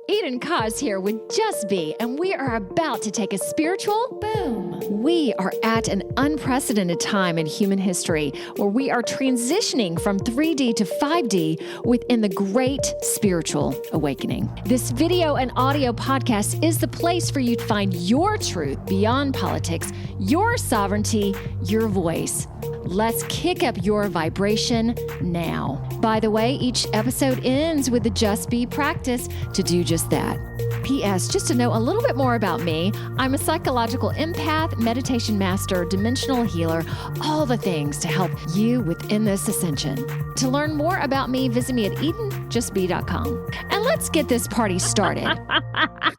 Eden Koz here with Just Be, and we are about to take a spiritual boom. We are at an unprecedented time in human history where we are transitioning from 3D to 5D within the great spiritual awakening. This video and audio podcast is the place for you to find your truth beyond politics, your sovereignty, your voice. Let's kick up your vibration now. By the way, each episode ends with the Just Be practice to do just that. P.S. Just to know a little bit more about me, I'm a psychological empath, meditation master, dimensional healer, all the things to help you within this ascension. To learn more about me, visit me at edenjustbe.com. And let's get this party started. Yeah, I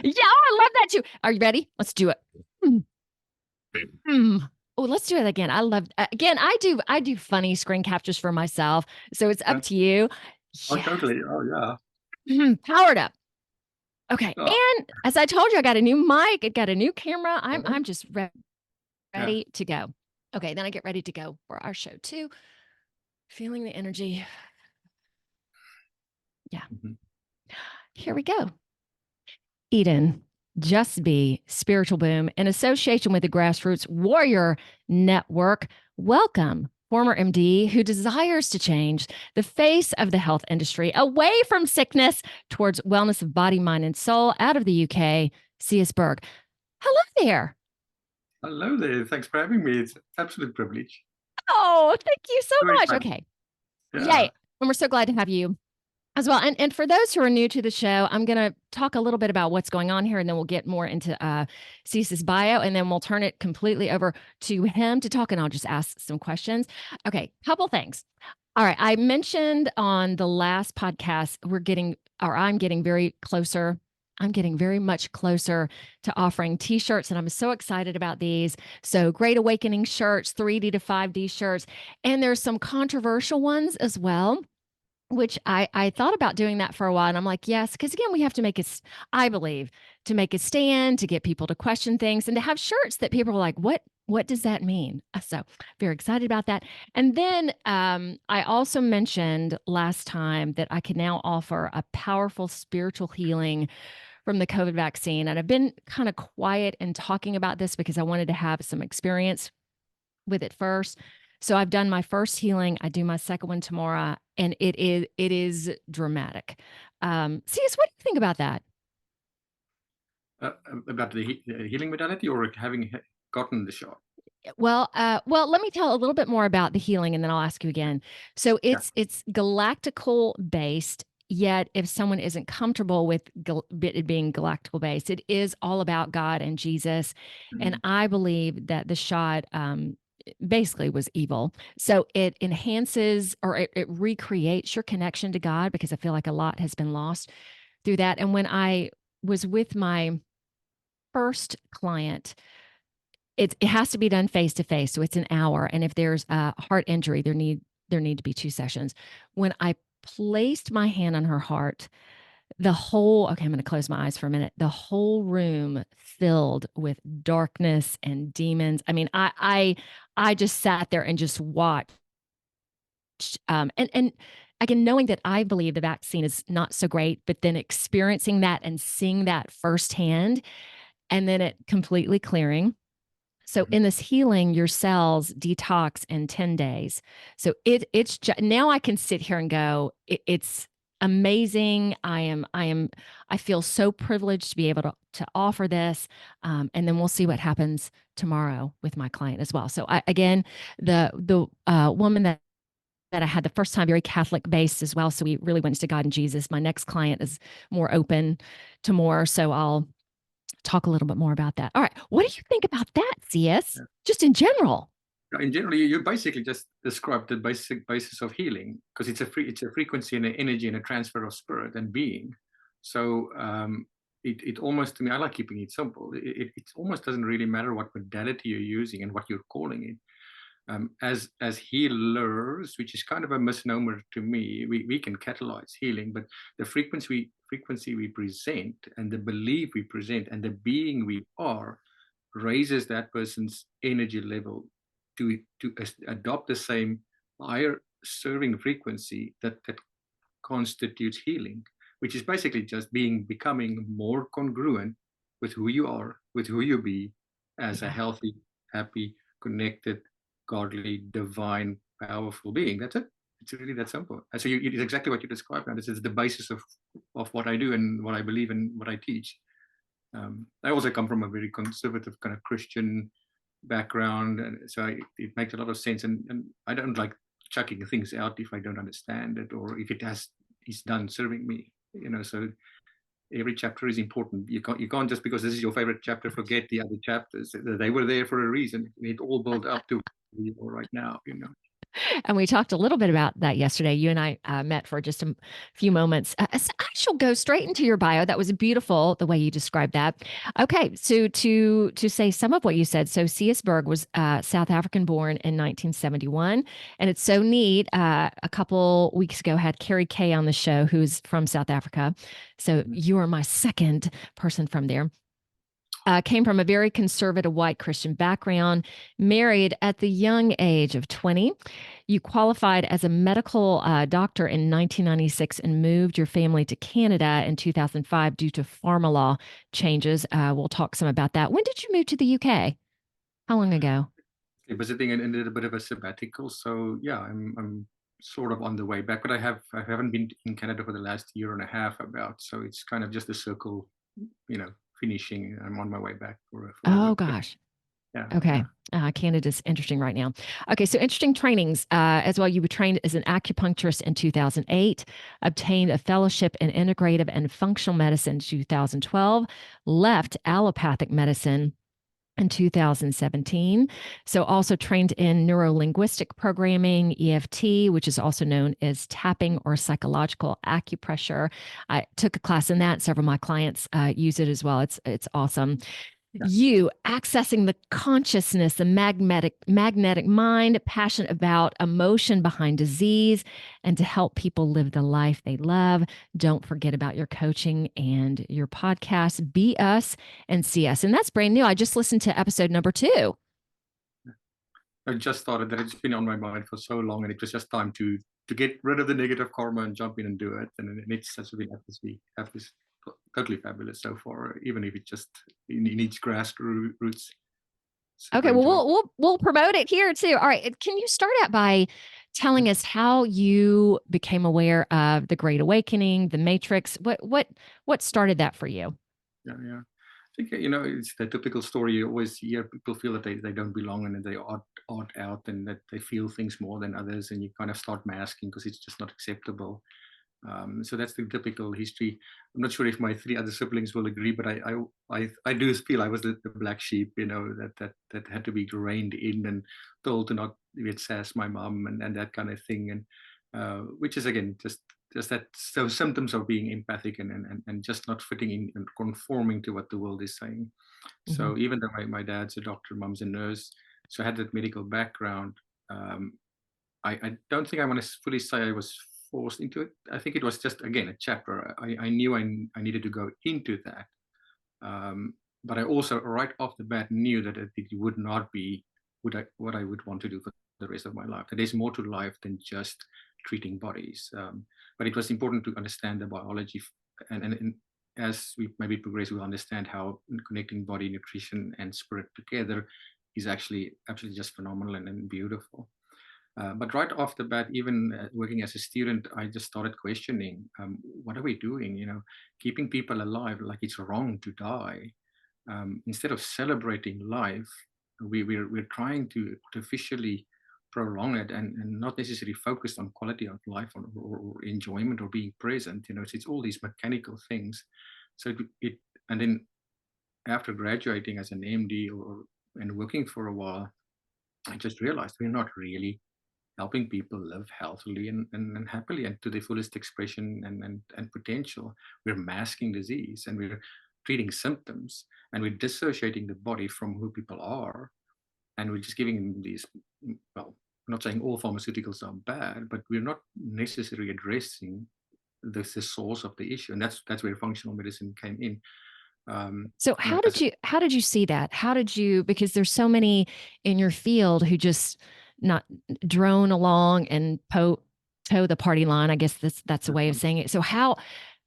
love that too. Are you ready? Let's do it. Oh, let's do it again. I love, again, I do funny screen captures for myself. So it's up to you. Oh, Yes. totally. Oh, yeah. Powered up. Okay. Oh. And as I told you, I got a new mic. It got a new camera. I'm just ready to go. Okay. Then I get ready to go for our show too. Feeling the energy. Yeah. Here we go. Eden. Just Be Spiritual Boom in association with the Grassroots Warrior Network. Welcome, former MD who desires to change the face of the health industry away from sickness towards wellness of body, mind, and soul out of the UK, Sias Berg. Hello there. Hello there. Thanks for having me. It's an absolute privilege. Oh, thank you so Very much. fun. Okay. Yeah. Yay. And we're so glad to have you as well. And for those who are new to the show, I'm going to talk a little bit about what's going on here, and then we'll get more into Sias's bio, and then we'll turn it completely over to him to talk, and I'll just ask some questions. Okay, couple things. All right, I mentioned on the last podcast, I'm getting very much closer to offering t-shirts, and I'm so excited about these. So Great Awakening shirts, 3D to 5D shirts, and there's some controversial ones as well, which I thought about doing that for a while. And I'm like, yes, because again, we have to I believe, to make a stand, to get people to question things, and to have shirts that people are like, what does that mean? So very excited about that. And then I also mentioned last time that I could now offer a powerful spiritual healing from the COVID vaccine. And I've been kind of quiet in talking about this because I wanted to have some experience with it first. So I've done my first healing. I do my second one tomorrow, and it is dramatic. Sias, what do you think about that? About the healing modality or having gotten the shot? Well, let me tell a little bit more about the healing, and then I'll ask you again. So it's galactical based. Yet, if someone isn't comfortable with it being galactical based, it is all about God and Jesus. And I believe that the shot basically was evil. So it enhances, or it recreates your connection to God, because I feel like a lot has been lost through that. And when I was with my first client, it has to be done face to face. So it's an hour. And if there's a heart injury, there need to be 2 sessions. When I placed my hand on her heart, I'm going to close my eyes for a minute. The whole room filled with darkness and demons. I mean, I just sat there and just watched. And again, knowing that I believe the vaccine is not so great, but then experiencing that and seeing that firsthand, and then it completely clearing. So in this healing, your cells detox in 10 days. So it's just, now I can sit here and go, it's amazing. I feel so privileged to be able to offer this. And then we'll see what happens tomorrow with my client as well. So the woman that I had the first time, very Catholic based as well. So we really went to God and Jesus. My next client is more open to more. So I'll talk a little bit more about that. All right. What do you think about that, Sias? Yeah. Just in general. In general, you basically just described the basic basis of healing, because it's a frequency and an energy and a transfer of spirit and being. So it almost, to me, I like keeping it simple. It almost doesn't really matter what modality you're using and what you're calling it. As healers, which is kind of a misnomer to me, we can catalyze healing, but the frequency we present and the belief we present and the being we are raises that person's energy level to adopt the same higher serving frequency that constitutes healing. which is basically just becoming more congruent with who you are, with who you be, as a Yeah. healthy, happy, connected, godly, divine, powerful being. That's it. It's really that simple. And so it's exactly what you described. Now, this is the basis of what I do and what I believe and what I teach. I also come from a very conservative kind of Christian background, and so it makes a lot of sense. And I don't like chucking things out if I don't understand it or if it's done serving me. So every chapter is important. You can't just because this is your favorite chapter forget the other chapters. They were there for a reason. It all built up to where you are right now. And we talked a little bit about that yesterday. You and I met for just a few moments. So I shall go straight into your bio. That was beautiful the way you described that. Okay, so to say some of what you said. So Sias Berg was South African born in 1971, and it's so neat. A couple weeks ago, had Carrie Kay on the show, who's from South Africa. So you are my second person from there. Came from a very conservative white Christian background, married at the young age of 20. You qualified as a medical doctor in 1996 and moved your family to Canada in 2005 due to pharma law changes. We'll talk some about that. When did you move to the UK? How long ago? Visiting and did a bit of a sabbatical. So yeah, I'm sort of on the way back, but I haven't been in Canada for the last year and a half about. So it's kind of just a circle, finishing. I'm on my way back for a Oh, work trip. gosh. Yeah, Okay. yeah. Canada's interesting right now. Okay, so interesting trainings as well. You were trained as an acupuncturist in 2008, obtained a fellowship in integrative and functional medicine in 2012, left allopathic medicine in 2017. So also trained in neuro-linguistic programming, EFT, which is also known as tapping or psychological acupressure. I took a class in that. Several of my clients use it as well. It's awesome. Yeah. You accessing the consciousness, the magnetic mind, passionate about emotion behind disease, and to help people live the life they love. Don't forget about your coaching and your podcast, Be Us and See Us. And that's brand new. I just listened to episode number 2. I just thought that it's been on my mind for so long, and it was just time to get rid of the negative karma and jump in and do it. And it's such a been have this totally fabulous so far, even if it needs grassroots. Okay, well, we'll promote it here too. All right, can you start out by telling us how you became aware of the Great Awakening, the Matrix? What started that for you? Yeah. I think it's the typical story. You always hear people feel that they don't belong and that they are odd out and that they feel things more than others, and you kind of start masking because it's just not acceptable. So that's the typical history. I'm not sure if my 3 other siblings will agree, but I do feel I was the black sheep, that had to be reined in and told to not get sass my mom and that kind of thing, and which is again just that those symptoms of being empathic and just not fitting in and conforming to what the world is saying. Mm-hmm. So even though my dad's a doctor, mom's a nurse, so I had that medical background. I don't think I want to fully say I was forced into it. I think it was just again a chapter. I knew I needed to go into that, but I also right off the bat knew that it would not be what I would want to do for the rest of my life. That there's more to life than just treating bodies. But it was important to understand the biology, and as we maybe progress, we'll understand how connecting body, nutrition, and spirit together is actually absolutely just phenomenal and beautiful. But right off the bat, even working as a student, I just started questioning, what are we doing? Keeping people alive like it's wrong to die. Instead of celebrating life, we're trying to artificially prolong it and not necessarily focused on quality of life or enjoyment or being present. It's all these mechanical things. So and then after graduating as an MD and working for a while, I just realized we're not really helping people live healthily and happily and to their fullest expression and potential. We're masking disease and we're treating symptoms and we're dissociating the body from who people are. And we're just giving them these, well, I'm not saying all pharmaceuticals are bad, but we're not necessarily addressing the source of the issue. And that's where functional medicine came in. So how did you see that? Because there's so many in your field who just not drone along and toe the party line. I guess that's a way of saying it. So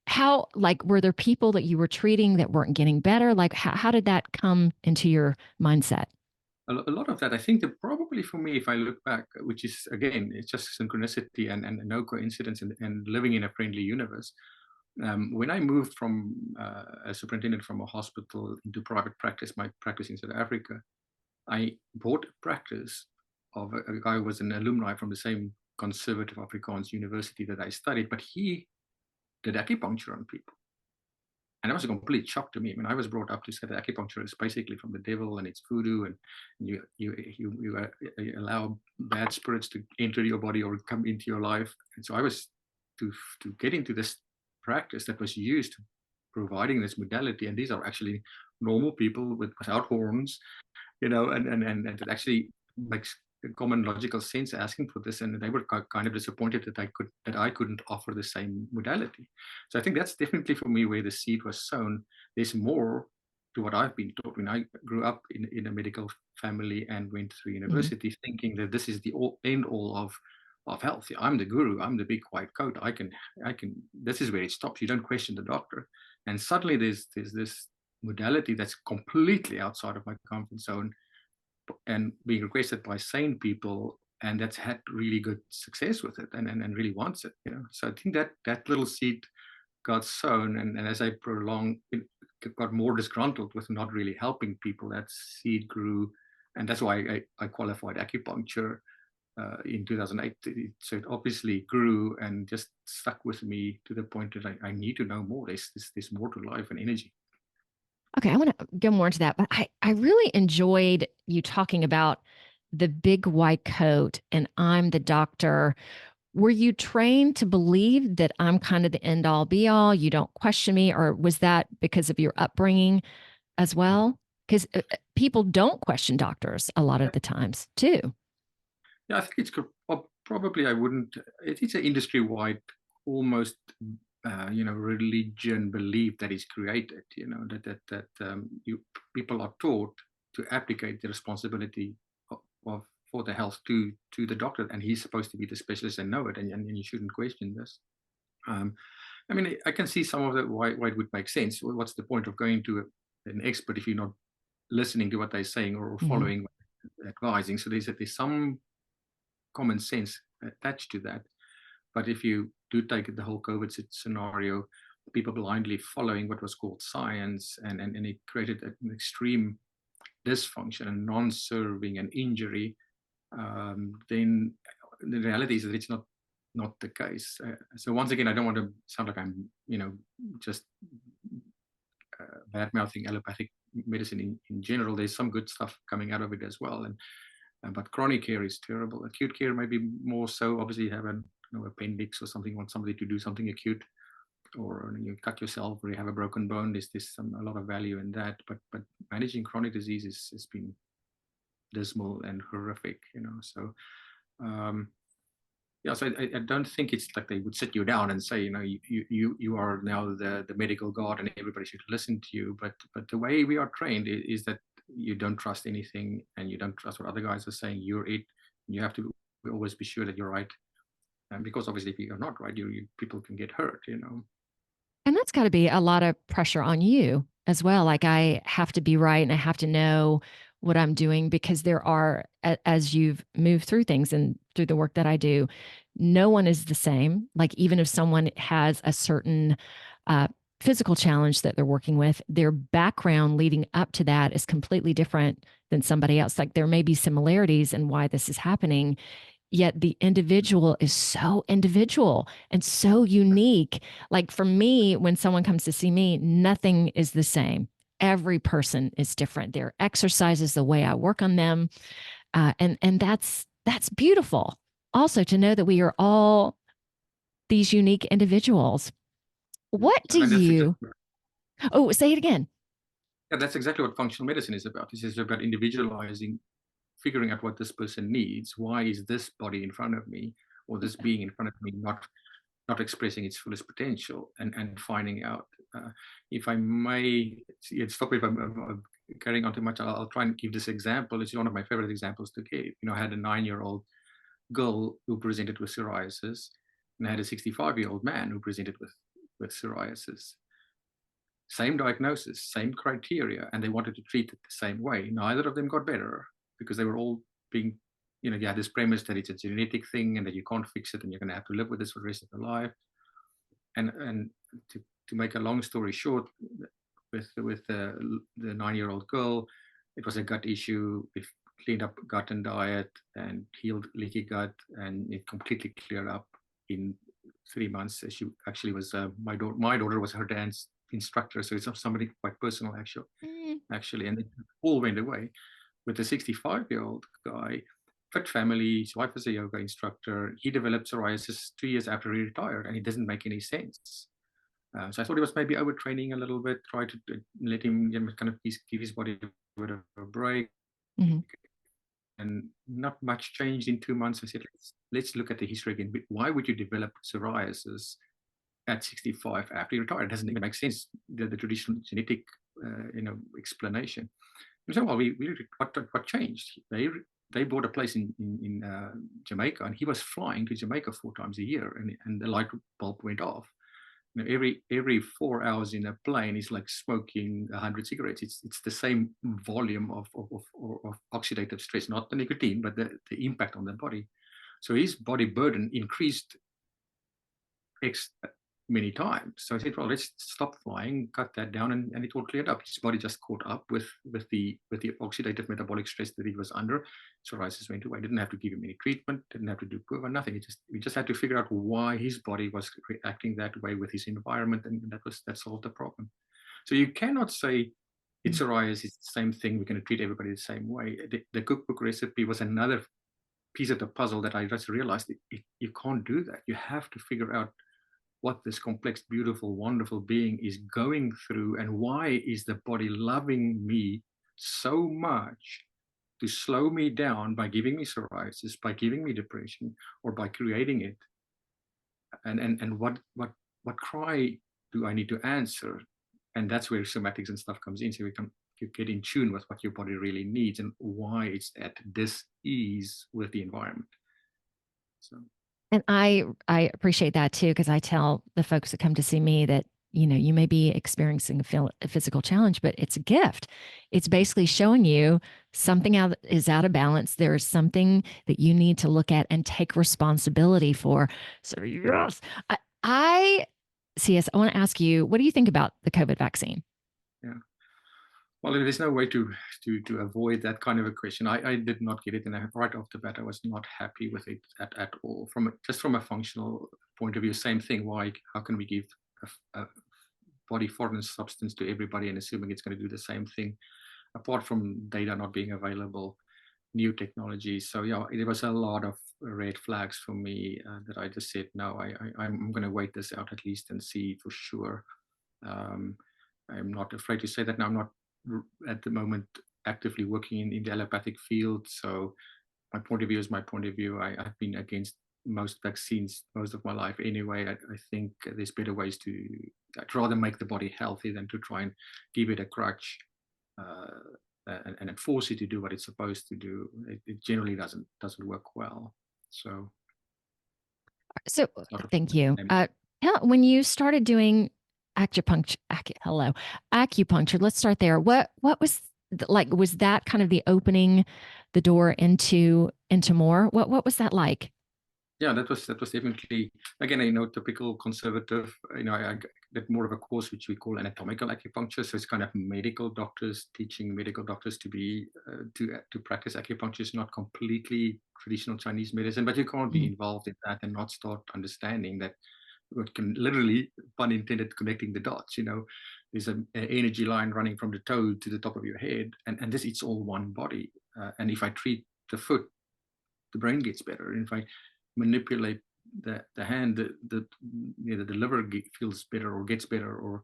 how, like, were there people that you were treating that weren't getting better? Like, how did that come into your mindset? A lot of that, I think that probably for me, if I look back, which is again, it's just synchronicity and no coincidence, and living in a friendly universe. When I moved from a superintendent from a hospital into private practice, my practice in South Africa, I bought a practice of a guy who was an alumni from the same conservative Afrikaans university that I studied, but he did acupuncture on people. And that was a complete shock to me. I mean, I was brought up to say that acupuncture is basically from the devil and it's voodoo, and you allow bad spirits to enter your body or come into your life. And so I was to get into this practice that was used providing this modality, and these are actually normal people without horns, and it actually makes common logical sense asking for this, and they were kind of disappointed that I couldn't offer the same modality. So I think that's definitely for me where the seed was sown. There's more to what I've been taught. When I grew up in a medical family and went through Mhm. university, thinking that this is the end all of health. I'm the guru. I'm the big white coat. I can. This is where it stops. You don't question the doctor. And suddenly there's this modality that's completely outside of my comfort zone and being requested by sane people, and that's had really good success with it, and really wants it. So I think that little seed got sown, and as I prolonged it, got more disgruntled with not really helping people. That seed grew, and that's why I qualified acupuncture in 2008. So it obviously grew and just stuck with me to the point that I need to know more. There's more to life and energy. Okay, I want to go more into that, but I really enjoyed you talking about the big white coat and I'm the doctor. Were you trained to believe that I'm kind of the end all be all? You don't question me, or was that because of your upbringing as well? Because people don't question doctors a lot of the times too. Yeah, I think probably I wouldn't. It's an industry-wide, almost religion belief that is created. You people are taught to abdicate the responsibility of for the health to the doctor, and he's supposed to be the specialist and know it, and you shouldn't question this. Um, I mean, I can see some of that why it would make sense. What's the point of going to an expert if you're not listening to what they're saying or Hmm. following, advising? So there's some common sense attached to that. But if you do take the whole COVID scenario, people blindly following what was called science, and it created an extreme dysfunction and non-serving and injury, then the reality is that it's not the case. So once again, I don't want to sound like I'm just bad mouthing allopathic medicine in general. There's some good stuff coming out of it as well, but chronic care is terrible. Acute care maybe more so. Obviously, you have an appendix or something, want somebody to do something acute, or you cut yourself, or you have a broken bone. There's a lot of value in that. But managing chronic disease has been dismal and horrific. So um, yeah, so I don't think it's like they would sit you down and say, you are now the medical god and everybody should listen to you. But the way we are trained is that you don't trust anything and you don't trust what other guys are saying. You're it. You have to always be sure that you're right. And because obviously if you're not right, people can get hurt. And that's got to be a lot of pressure on you as well. Like, I have to be right and I have to know what I'm doing, because there are, as you've moved through things and through the work that I do, no one is the same. Like, even if someone has a certain uh, physical challenge that they're working with, their background leading up to that is completely different than somebody else. Like, there may be similarities in why this is happening, yet the individual is so individual and so unique. Like, for me, when someone comes to see me, nothing is the same. Every person is different. Their exercises, the way I work on them, and that's beautiful. Also, to know that we are all these unique individuals. What do And that's you? exactly Oh, say it again. yeah, that's exactly what functional medicine is about. This is about individualizing, figuring out what this person needs. Why is this body in front of me or this being in front of me not expressing its fullest potential, and finding out. If I may, stop me if I'm carrying on too much. I'll try and give this example. It's one of my favorite examples to give. I had a 9-year-old girl who presented with psoriasis, and I had a 65-year-old man who presented with psoriasis. Same diagnosis, same criteria, and they wanted to treat it the same way. Neither of them got better because they were all being, you had this premise that it's a genetic thing and that you can't fix it and you're going to have to live with this for the rest of your life. And to make a long story short, with the 9-year-old girl, it was a gut issue. We cleaned up gut and diet and healed leaky gut, and it completely cleared up in 3 months. She actually was my daughter was her dance instructor, so it's somebody quite personal actually, and it all went away. With the 65-year-old guy, fit family, his wife was a yoga instructor. He developed psoriasis 2 years after he retired, and it doesn't make any sense. So I thought he was maybe overtraining a little bit, try to let him kind of give his body a bit of a break. Mm-hmm. And not much changed in 2 months. I said, let's look at the history again. Why would you develop psoriasis at 65 after you retire? It doesn't even make sense, the traditional genetic explanation. And so, well, what changed? They bought a place in Jamaica, and he was flying to Jamaica 4 times a year, and the light bulb went off. Every 4 hours in a plane is like smoking 100 cigarettes. It's the same volume of oxidative stress, not the nicotine, but the impact on the body. So his body burden increased many times. So I said, well, let's stop flying, cut that down, and it all cleared up. His body just caught up with the oxidative metabolic stress that he was under. Psoriasis went away. Didn't have to give him any treatment, didn't have to do PUVA, nothing. We just had to figure out why his body was reacting that way with his environment, and that solved the problem. So you cannot say it's psoriasis, it's the same thing, we're going to treat everybody the same way. The cookbook recipe was another piece of the puzzle that I just realized you can't do that. You have to figure out what this complex, beautiful, wonderful being is going through, and why is the body loving me so much to slow me down by giving me psoriasis, by giving me depression, or by creating it. And what cry do I need to answer? And that's where somatics and stuff comes in. So you get in tune with what your body really needs and why it's at dis-ease with the environment. So. And I appreciate that too, because I tell the folks that come to see me that, you may be experiencing a physical challenge, but it's a gift. It's basically showing you something is out of balance. There is something that you need to look at and take responsibility for. So yes, Sias, I want to ask you, what do you think about the COVID vaccine? Yeah. Well, there's no way to avoid that kind of a question. I did not get it, and right off the bat, I was not happy with it at all. Just from a functional point of view, same thing. How can we give a body foreign substance to everybody and assuming it's going to do the same thing? Apart from data not being available, new technology. So yeah, there was a lot of red flags for me that I just said, no, I'm going to wait this out at least and see for sure. I'm not afraid to say that now. I'm not at the moment actively working in the allopathic field, so my point of view is my point of view. I've been against most vaccines most of my life anyway. I think there's better ways I'd rather make the body healthy than to try and give it a crutch and force it to do what it's supposed to do. It generally doesn't work well. So thank you. When you started doing acupuncture, let's start there. What was like? Was that kind of the opening the door into more? What was that like? Yeah, that was definitely, again, typical conservative. I did more of a course which we call anatomical acupuncture. So it's kind of medical doctors teaching medical doctors to be to practice acupuncture. It's not completely traditional Chinese medicine, but you can't be involved in that and not start understanding that it can literally, pun intended, connecting the dots. There's an energy line running from the toe to the top of your head, and this, it's all one body. And if I treat the foot, the brain gets better. And if I manipulate the hand, the liver feels better or gets better. Or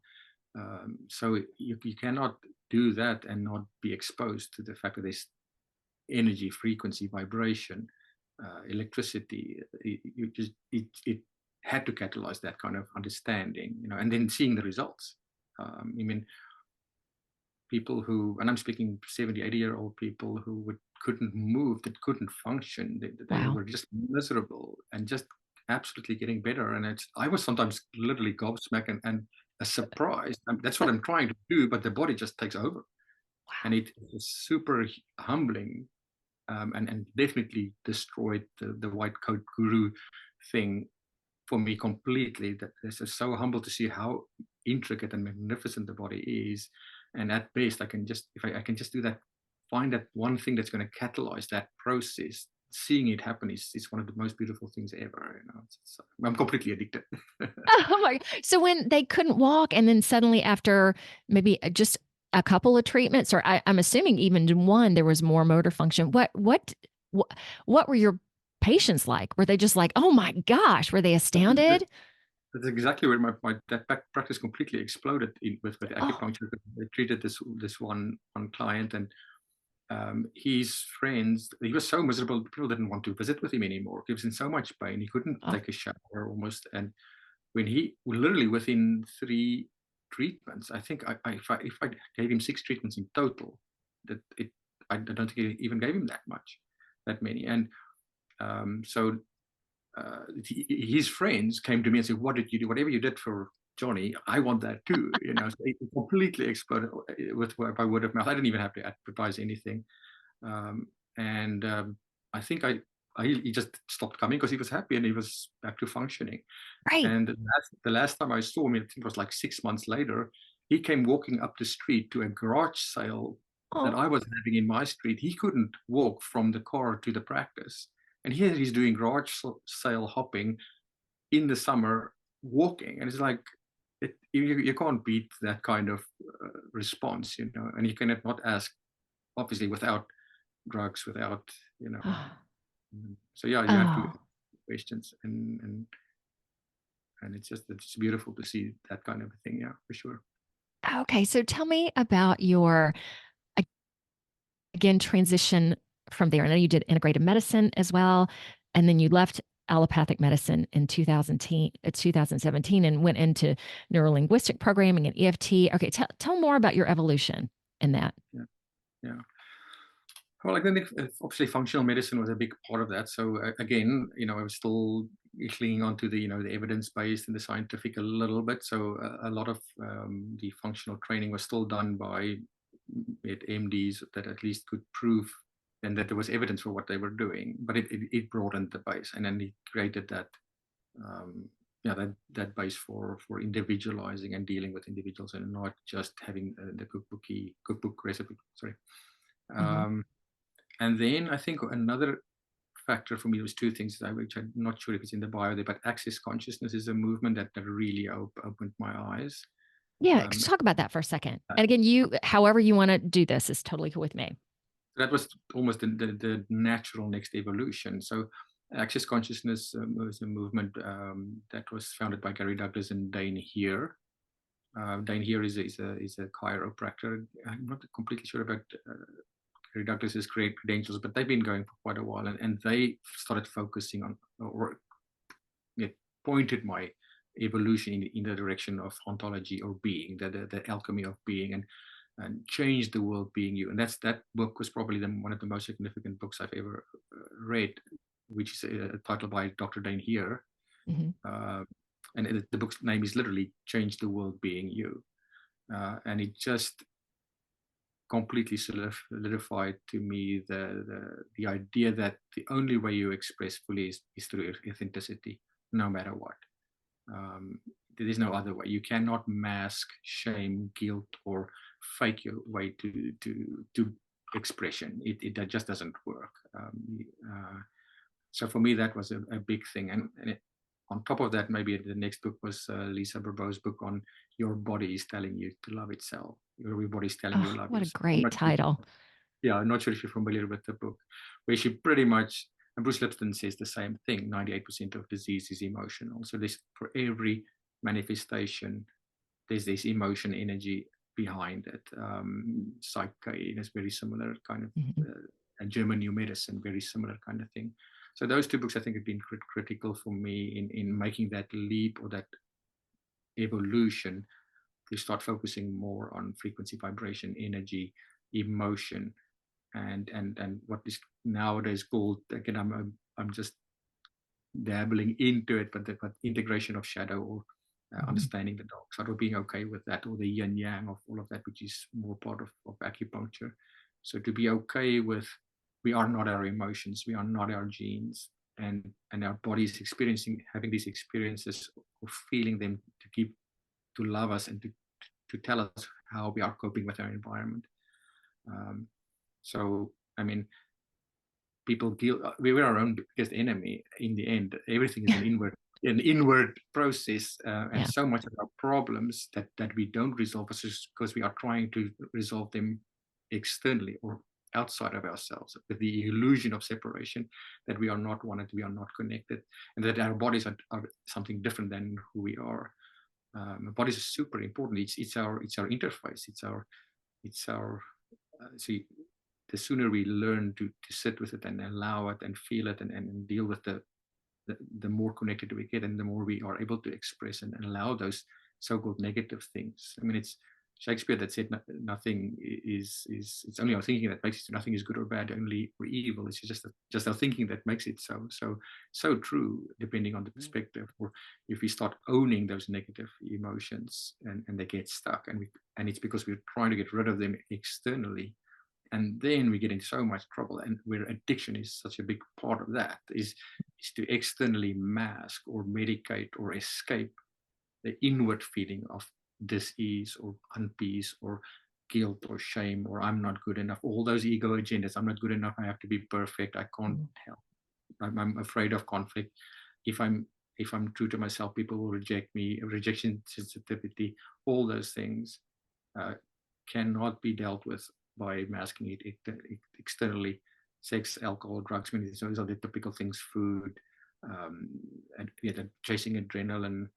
so you cannot do that and not be exposed to the fact that there's energy, frequency, vibration, electricity. It had to catalyze that kind of understanding, and then seeing the results. People who, and I'm speaking 70, 80-year-old people who couldn't move, that couldn't function, they were just miserable, and just absolutely getting better. And I was sometimes literally gobsmacked and a surprise. That's what I'm trying to do, but the body just takes over. And Wow. it was super humbling, and definitely destroyed the white coat guru thing for me completely. That it's just so humble to see how intricate and magnificent the body is. And at best, I can just, if I can just do that, find that one thing that's going to catalyze that process. Seeing it happen is one of the most beautiful things ever. I'm completely addicted. Oh my, so when they couldn't walk and then suddenly after maybe just a couple of treatments, or I'm assuming even in one, there was more motor function. What were your patients like? Were they just like, oh my gosh, were they astounded? That's exactly where my that practice completely exploded with Oh, acupuncture. I treated this one client, and his friends, he was so miserable, people didn't want to visit with him anymore. He was in so much pain, he couldn't oh, take a shower almost. And when he literally within 3 treatments, I think if I gave him 6 treatments in total, that it I don't think I even gave him that many. And so his friends came to me and said, "What did you do? Whatever you did for Johnny, I want that too." So it completely exploded with by word of mouth. I didn't even have to advertise anything. um, and I think he just stopped coming because he was happy and he was back to functioning. right. And the last time I saw him, I think it was like 6 months later, he came walking up the street to a garage sale that Oh, I was having in my street. He couldn't walk from the car to the practice. And here he's doing garage sale hopping in the summer, walking. And it's like, you can't beat that kind of response. And you cannot not ask, obviously, without drugs, without, you know. So yeah, you have to oh. ask questions, and it's beautiful to see that kind of a thing. Yeah, for sure. Okay, so tell me about your again transition from there. I know you did integrative medicine as well, and then you left allopathic medicine in 2017 and went into neurolinguistic programming and EFT. Okay, tell more about your evolution in that. Yeah, yeah. Well, I think obviously functional medicine was a big part of that. So again, I was still clinging on to the evidence based and the scientific a little bit. So a lot of the functional training was still done by MDs that at least could prove and that there was evidence for what they were doing. But it broadened the base, and then it created um, that base for individualizing and dealing with individuals, and not just having the cookbook recipe. Sorry. Mhm. Um, and then I think another factor for me was two things, which I'm not sure if it's in the bio there, but access consciousness is a movement that really opened my eyes. Yeah, Um, talk about that for a second. uh, And again, however you want to do this is totally cool with me. that was almost the natural next evolution. So access consciousness was a movement that was founded by Gary Douglas and Dane Heer. Dane Heer is a chiropractor. I'm not completely sure about Gary Douglas's great credentials, but they've been going for quite a while, and they started focusing on, or it pointed my evolution in the direction of ontology or being, the alchemy of being, and changed the world being you. And that book was probably one of the most significant books I've ever read, which is a title by Dr. Dane Heer. Mhm. Uh, and the book's name is literally Change the World Being You. And it just completely solidified to me the idea that the only way you express fully is through authenticity, no matter what. Um, there is no other way. You cannot mask shame, guilt, or fake your way to expression. That just doesn't work. So for me, that was a big thing. And on top of that, maybe the next book was Lisa Bourbeau's book on your body is telling you to love itself. Your body is telling you Oh, to love what a yourself. I'm great not sure title. Yeah, I'm not sure if you're familiar with the book, where she pretty much, and Bruce Lipton says the same thing, 98% of disease is emotional. So there's, for every manifestation, there's this emotion energy behind it. Psyche is very similar kind of, Mhm. and German new medicine, very similar kind of thing. So those two books I think have been critical for me in making that leap or that evolution to start focusing more on frequency, vibration, energy, emotion, and what is nowadays called, again, I'm just dabbling into it, but integration of shadow or Mhm. understanding the dark side or being okay with that, or the yin yang of all of that, which is more part of acupuncture. So to be okay with, we are not our emotions, we are not our genes, and our body is experiencing, having these experiences or feeling them to love us and to tell us how we are coping with our environment. Um, so, I mean, people we were our own biggest enemy in the end. Everything is an inward process, and Yeah. so much of our problems that we don't resolve is just because we are trying to resolve them externally or outside of ourselves, with the illusion of separation, that we are not wanted, we are not connected, and that our bodies are something different than who we are. Bodies is super important. It's our interface. It's our see, the sooner we learn to sit with it and allow it and feel it and deal with the more connected we get, and the more we are able to express and allow those so-called negative things. I mean, it's Shakespeare that said nothing is it's only our thinking that makes it. Nothing is good or bad, only or evil. It's just our thinking that makes it so true, depending on the perspective. Or if we start owning those negative emotions and they get stuck, and it's because we're trying to get rid of them externally, and then we get into so much trouble. And where addiction is such a big part of that is to externally mask or medicate or escape the inward feeling of dis-ease or unpeace or guilt or shame, or I'm not good enough, all those ego agendas. I'm not good enough, I have to be perfect, I can't Mhm. help, I'm afraid of conflict. If I'm true to myself, people will reject me. Rejection sensitivity, all those things uh, cannot be dealt with by masking it externally. Sex, alcohol, drugs, many those are the typical things. Food, and chasing adrenaline.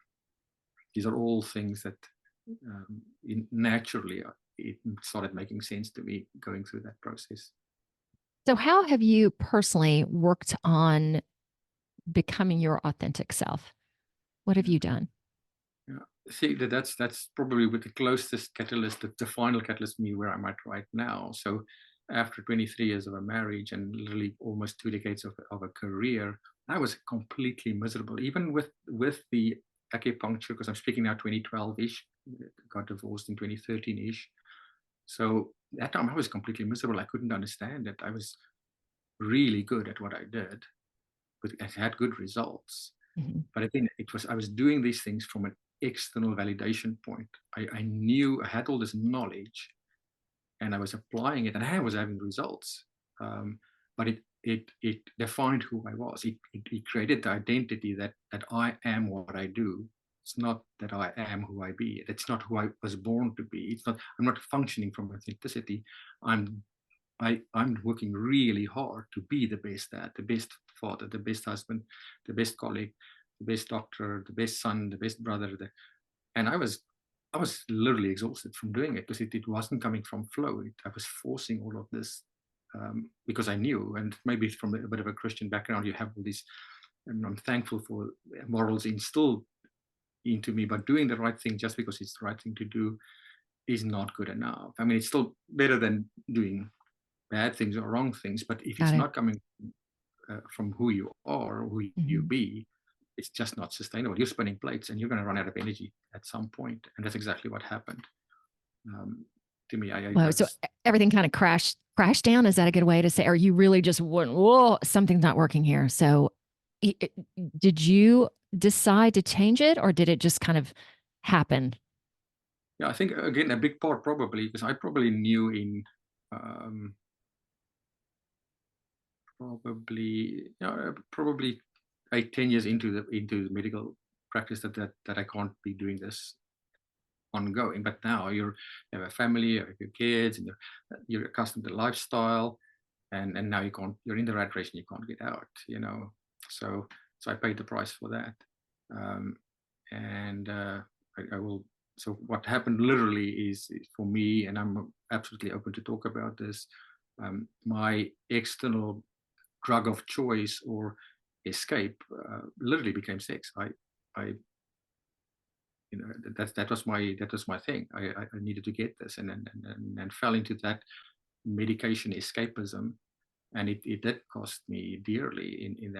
These are all things that naturally it started making sense to me going through that process. So, how have you personally worked on becoming your authentic self? What have Yeah. you done? Yeah. See, that's probably with the closest catalyst, the final catalyst for me where I'm at right now. So after 23 years of a marriage and literally almost 2 decades of a career, I was completely miserable, even with the acupuncture, because I'm speaking now 2012-ish, got divorced in 2013-ish. So that time I was completely miserable. I couldn't understand it. I was really good at what I did, but I had good results. Mhm. But again, I was doing these things from an external validation point. I knew I had all this knowledge and I was applying it and I was having results. But it defined who I was. It created the identity that I am what I do. It's not that I am who I be. That's not who I was born to be. I'm not functioning from authenticity. I'm I'm working really hard to be the best dad, the best father, the best husband, the best colleague, the best doctor, the best son, the best brother. And I was literally exhausted from doing it because it wasn't coming from flow. I was forcing all of this because I knew, and maybe from a bit of a Christian background, you have all these, and I'm thankful for morals instilled into me, but doing the right thing just because it's the right thing to do is not good enough. I mean, it's still better than doing bad things or wrong things, but if Got it's it. not coming from who you are or who you Mhm. be, it's just not sustainable. You're spinning plates and you're going to run out of energy at some point, and that's exactly what happened to me. I Well, so just everything kind of crashed down. Is that a good way to say? Or you really just went, whoa, something's not working here. So, i- i- did you decide to change it, or did it just kind of happen? yeah, I think again a big part probably because I probably knew in um, probably 8-10 years into the medical practice that I can't be doing this ongoing. But now you have a family, you have your kids, and you're accustomed to lifestyle, and now you're in the rat race and you can't get out. So I paid the price for that, um, and I will. So what happened literally is for me, and I'm absolutely open to talk about this. My external drug of choice or escape literally became sex. I that was my thing. I needed to get this, and fell into that medication escapism, and it did cost me dearly in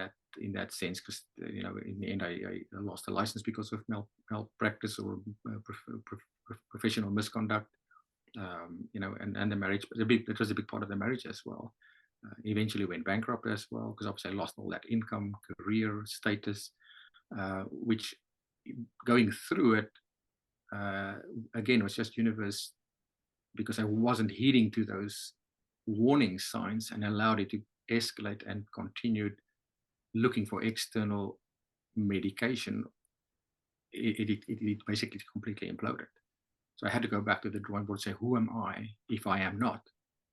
that sense, because in the end I lost a license because of malpractice or professional misconduct. And the marriage was it was a big part of the marriage as well. Eventually went bankrupt as well, because obviously I lost all that income, career status, which going through it again was just universe, because I wasn't heeding to those warning signs and allowed it to escalate and continued looking for external medication. It basically completely imploded. So I had to go back to the drawing board and say, who am I if I am not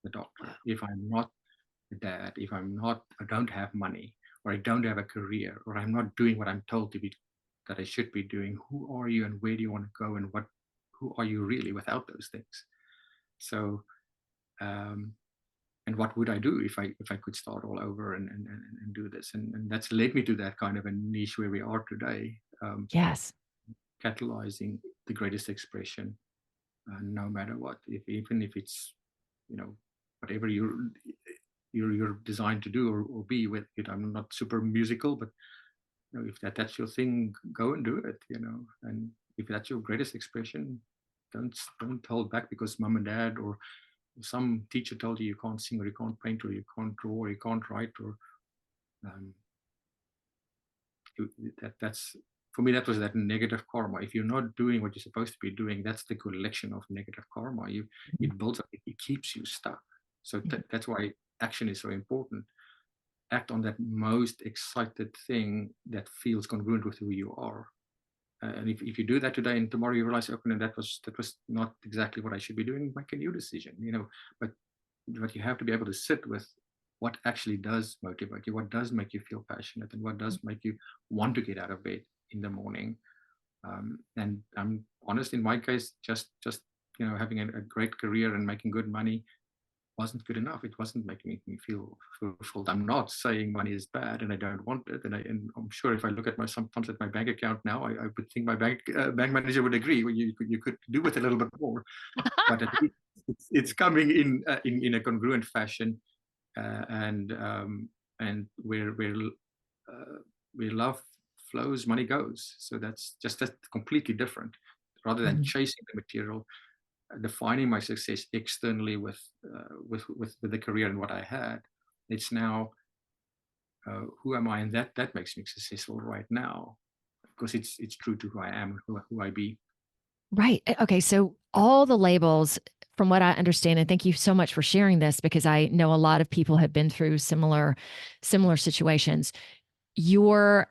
the doctor, if I'm not the dad, if I don't have money, or I don't have a career, or I'm not doing what I'm told that I should be doing? Who are you, and where do you want to go, and who are you really without those things? So, and what would I do if I could start all over and do this? And that's led me to that kind of a niche where we are today, Yes. catalyzing the greatest expression, no matter what, even if it's whatever you're designed to do or be with it. I'm not super musical, but if that's your thing, go and do it. And if that's your greatest expression, don't hold back because mom and dad or some teacher told you can't sing, or you can't paint, or you can't draw, or you can't write, or that's for me, that was that negative karma. If you're not doing what you're supposed to be doing, that's the collection of negative karma. It builds up, it keeps you stuck. So that's why action is so important. Act on that most excited thing that feels congruent with who you are. And if you do that today and tomorrow you realize, okay, no, that was not exactly what I should be doing, make a new decision. But you have to be able to sit with what actually does motivate you, what does make you feel passionate, and what does make you want to get out of bed in the morning. And I'm honest, in my case, just having a great career and making good money wasn't good enough. It wasn't making me feel fulfilled. I'm not saying money is bad and I don't want it. And I'm sure if I look at sometimes at my bank account now, I would think my bank manager would agree. Well, you could do with a little bit more, but at least it's coming in a congruent fashion, and where love flows, money goes. So that's completely different. Rather than chasing the material, defining my success externally with the career and what I had, it's now who am I, and that makes me successful right now, because it's true to who I am and who I be. Right. Okay. So all the labels, from what I understand, and thank you so much for sharing this, because I know a lot of people have been through similar situations. Yours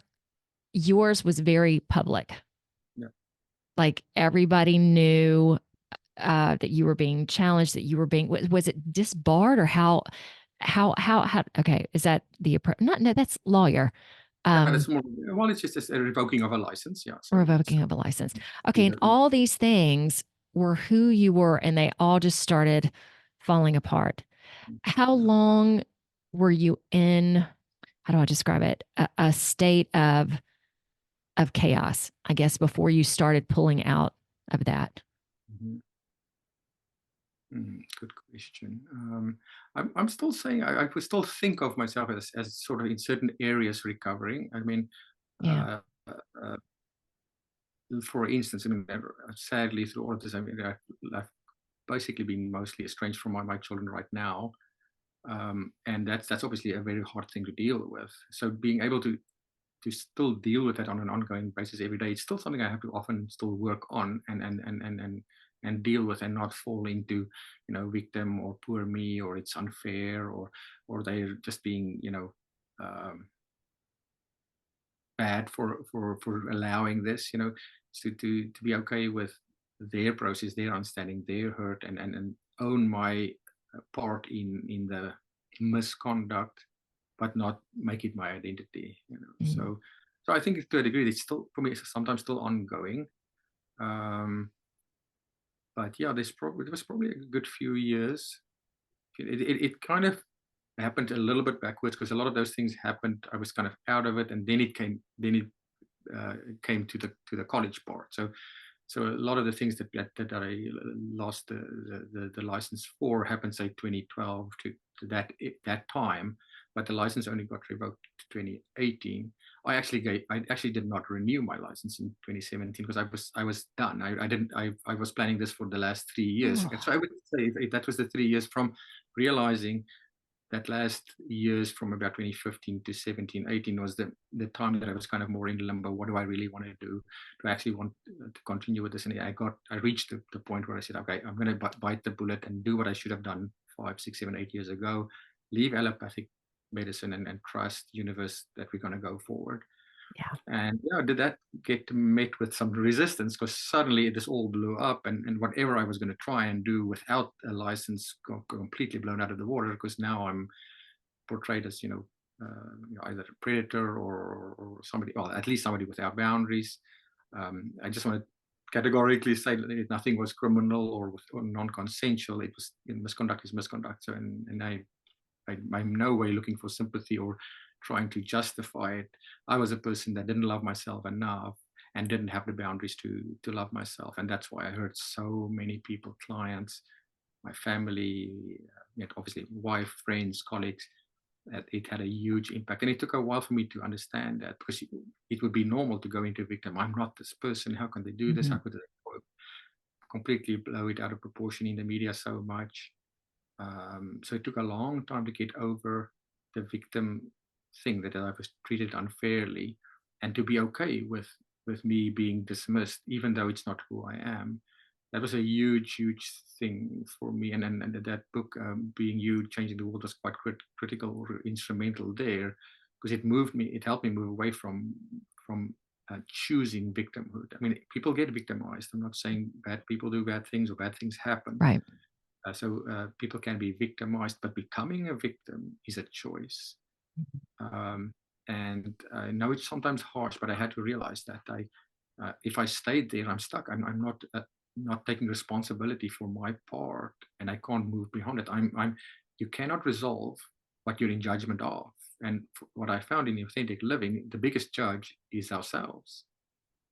was very public. Yeah. Like everybody knew that you were being challenged, that you were being, was it disbarred, or how, okay. Is that the approach? No, that's lawyer. It's more, well, it's just a revoking of a license. Yeah. So Revoking of a license. Okay. And all these things were who you were, and they all just started falling apart. How long were you in, how do I describe it? A state of chaos, I guess, before you started pulling out of that? Good question. I'm still saying I would still think of myself as sort of in certain areas recovering. I mean, Yeah. For instance, I mean, sadly through all of this, I mean, I've basically been mostly estranged from my children right now, and that's obviously a very hard thing to deal with. So being able to still deal with that on an ongoing basis every day, it's still something I have to often still work on and deal with, and not fall into victim or poor me, or it's unfair, or they're just being bad for allowing this, to be okay with their process, their understanding, their hurt, and own my part in the misconduct, but not make it my identity. So I think to a degree it's still, for me, it's sometimes still ongoing. But yeah, there was probably a good few years. It kind of happened a little bit backwards, because a lot of those things happened. I was kind of out of it, and then it came to the college part. So So a lot of the things that I lost the license for happened, say, 2012 to that time, but the license only got revoked to 2018. I actually did not renew my license in 2017 because I was done. I was planning this for the last 3 years. And so Oh, I would say if that was the 3 years from realizing that last years from about 2015 to 17, 18 was the time that I was kind of more in limbo. What do I really want to do? Do I actually want to continue with this? And I reached the point where I said, okay, I'm going to bite the bullet and do what I should have done 5, 6, 7, 8 years ago, leave allopathic medicine and trust universe that we're going to go forward. yeah. And did that get met with some resistance? Because suddenly this all blew up, and whatever I was going to try and do without a license got completely blown out of the water. Because now I'm portrayed as either a predator or somebody, well, at least somebody without boundaries. I just want to categorically say that nothing was criminal or non-consensual. It was misconduct is misconduct. So, and I'm no way looking for sympathy or trying to justify it. I was a person that didn't love myself enough and didn't have the boundaries to love myself, and that's why I hurt so many people, clients, my family, obviously wife, friends, colleagues. That it had a huge impact, and it took a while for me to understand that, because it would be normal to go into victim. I'm not this person. How can they do this? Mm-hmm. How could they completely blow it out of proportion in the media so much? So it took a long time to get over the victim thing, that I was treated unfairly, and to be okay with me being dismissed, even though it's not who I am. That was a huge, huge thing for me. And that book, Being You, Changing the World, was quite critical or instrumental there, because it helped me move away from choosing victimhood. I mean, people get victimized. I'm not saying bad people do bad things or bad things happen. Right. People can be victimized, but becoming a victim is a choice. Um, and I know it's sometimes harsh, but I had to realize that if I stayed there, I'm stuck. I'm not taking responsibility for my part, and I can't move beyond it. You cannot resolve what you're in judgment of. And what I found in authentic living, the biggest judge is ourselves.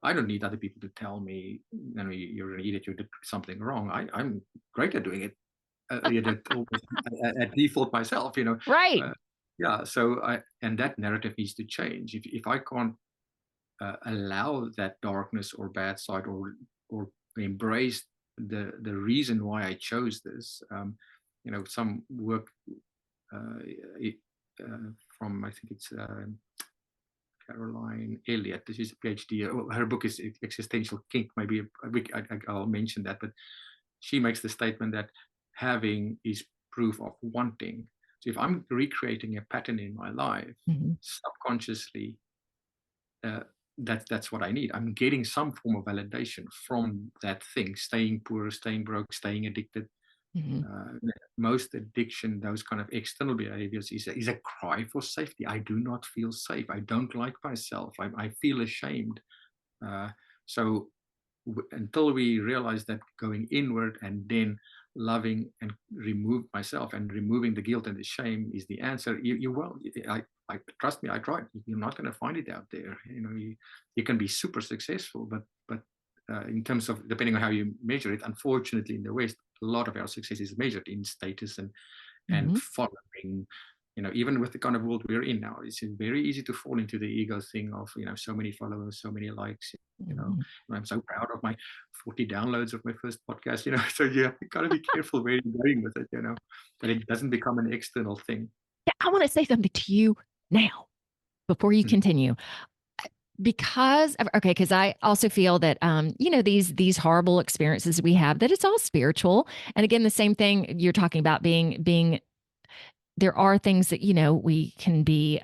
I don't need other people to tell me, you're an idiot, you did something wrong. I'm great at doing it. Almost at default myself. Right. Uh, yeah. So and that narrative needs to change. If I can't allow that darkness or bad side, or embrace the reason why I chose this. Some work uh, it, from, I think it's Caroline Elliott. This is a PhD. Her book is Existential Kink. Maybe I'll mention that, but she makes the statement that having is proof of wanting. So if I'm recreating a pattern in my life, Mm-hmm. subconsciously, uh, that's what I need. I'm getting some form of validation from that thing: staying poor, staying broke, staying addicted. Mm-hmm. Most addiction, those kind of external behaviors, is a cry for safety. I do not feel safe. I don't like myself. I feel ashamed. Uh, so until we realize that going inward and then loving and remove myself and removing the guilt and the shame is the answer, you will. I trust me, I tried. You're not going to find it out there. You can be super successful, but in terms of, depending on how you measure it, unfortunately in the West, a lot of our success is measured in status and Mm-hmm. following. Even with the kind of world we're in now, it's very easy to fall into the ego thing of, so many followers, so many likes. Mm-hmm. I'm so proud of my 40 downloads of my first podcast. So you have to kind of be careful where you're going with it, that it doesn't become an external thing. Yeah, I want to say something to you now before you continue. Because I also feel that these horrible experiences we have, that it's all spiritual. And again, the same thing you're talking about, being there are things that we can be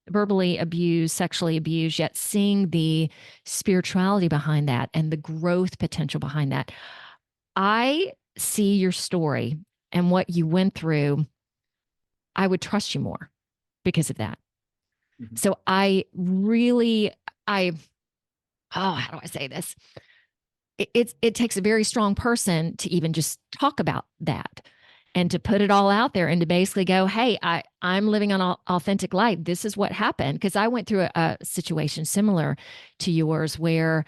verbally abused, sexually abused, yet seeing the spirituality behind that and the growth potential behind that. I see your story and what you went through. I would trust you more because of that. Mhm. So I really, how do I say this? It takes a very strong person to even just talk about that and to put it all out there and to basically go, hey, I'm living an authentic life. This is what happened. Because I went through a situation similar to yours where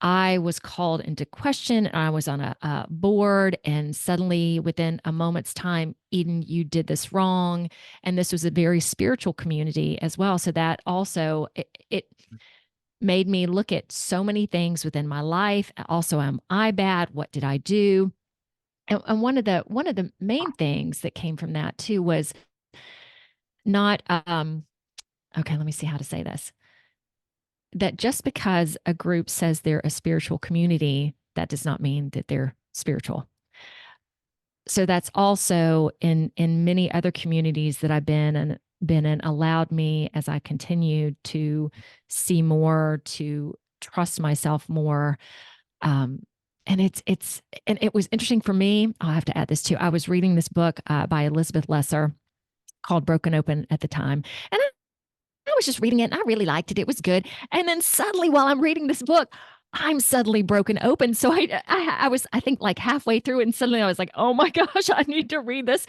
I was called into question. I was on a board, and suddenly, within a moment's time, Eden, you did this wrong. And this was a very spiritual community as well. So that also it made me look at so many things within my life. Also, am I bad? What did I do? And one of the main things that came from that too was not okay. Let me see how to say this. That just because a group says they're a spiritual community, that does not mean that they're spiritual. So that's also in many other communities that I've been in allowed me, as I continued to see more, to trust myself more. Um, and it was interesting for me. I'll have to add this too. I was reading this book by Elizabeth Lesser called Broken Open at the time, and I was just reading it and I really liked it. It was good. And then suddenly, while I'm reading this book, I'm suddenly broken open. So I was, I think, like halfway through, and suddenly I was like, oh my gosh, I need to read this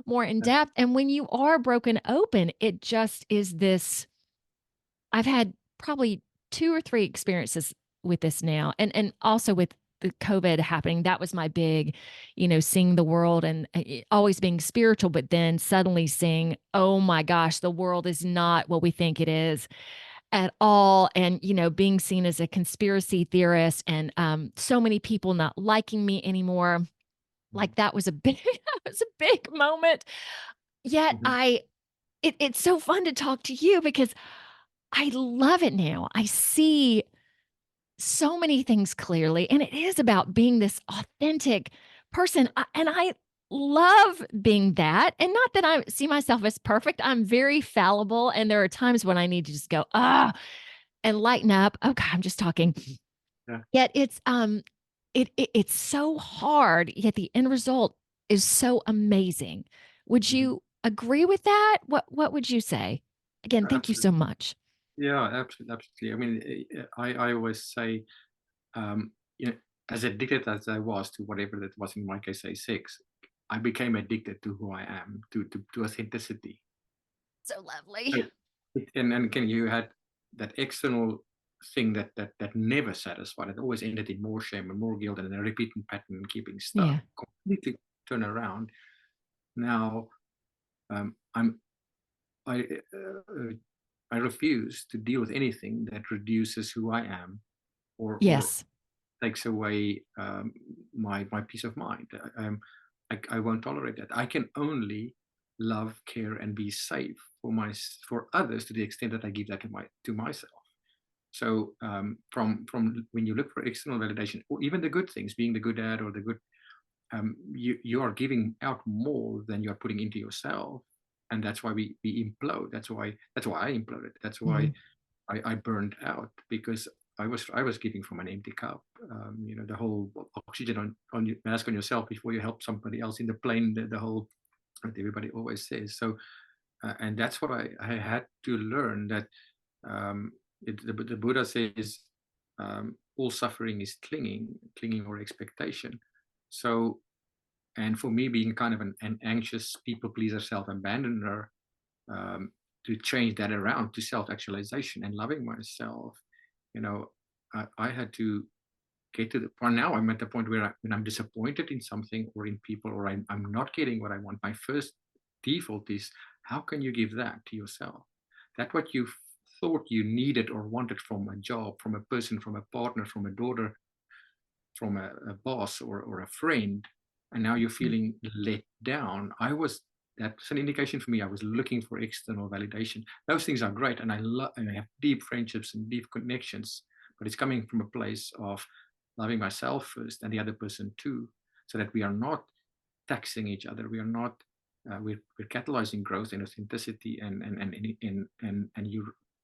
more in depth. And when you are broken open, it just is this. I've had probably two or three experiences with this now, and also with the COVID happening. That was my big, seeing the world and always being spiritual, but then suddenly seeing, oh my gosh, the world is not what we think it is at all. And, being seen as a conspiracy theorist, and so many people not liking me anymore. Like that was a big, that was a big moment. Yet Mhm. it's so fun to talk to you because I love it now. I see so many things clearly, and it is about being this authentic person. And I love being that. And not that I see myself as perfect. I'm very fallible, and there are times when I need to just go, and lighten up. Okay, I'm just talking. Yeah. Yet it's so hard, yet the end result is so amazing. Would Mhm. you agree with that? What would you say? Again, thank you so Absolutely. much. Yeah, absolutely, absolutely. I mean, I always say, um, you know, as addicted as I was to whatever that was, in my case, say sex, I became addicted to who I am, to authenticity. So So, lovely. and again, you had that external thing that never satisfied. It always ended in more shame and more guilt and a repeating pattern and keeping stuck. Yeah. Completely turn around. Now, I'm I I refuse to deal with anything that reduces who I am, or Yes. takes away my peace of mind. I won't tolerate that. I can only love, care, and be safe for others to the extent that I give that to myself. So from when you look for external validation, or even the good things, being the good dad or the good, you are giving out more than you're putting into yourself, and that's why we implode. That's why I imploded. That's why Mhm. I burned out, because I was giving from an empty cup. The whole oxygen on your mask on yourself before you help somebody else in the plane. The whole that everybody always says. So, and that's what I had to learn, that the Buddha says all suffering is clinging or expectation. So, and for me, being kind of an anxious people pleaser, self abandoner, um, to change that around to self-actualization and loving myself, you know, I had to get to the point. Now I'm at the point where when I'm disappointed in something or in people, or I'm not getting what I want, my first default is, how can you give that to yourself? That what you thought you needed or wanted from a job, from a person, from a partner, from a daughter, from a boss, or a friend, and now you're Mm. feeling let down. That's an indication for me. I was looking for external validation. Those things are great, and I love, and I have deep friendships and deep connections, but it's coming from a place of loving myself first and the other person too, so that we are not taxing each other. We are not. We're catalyzing growth and authenticity, and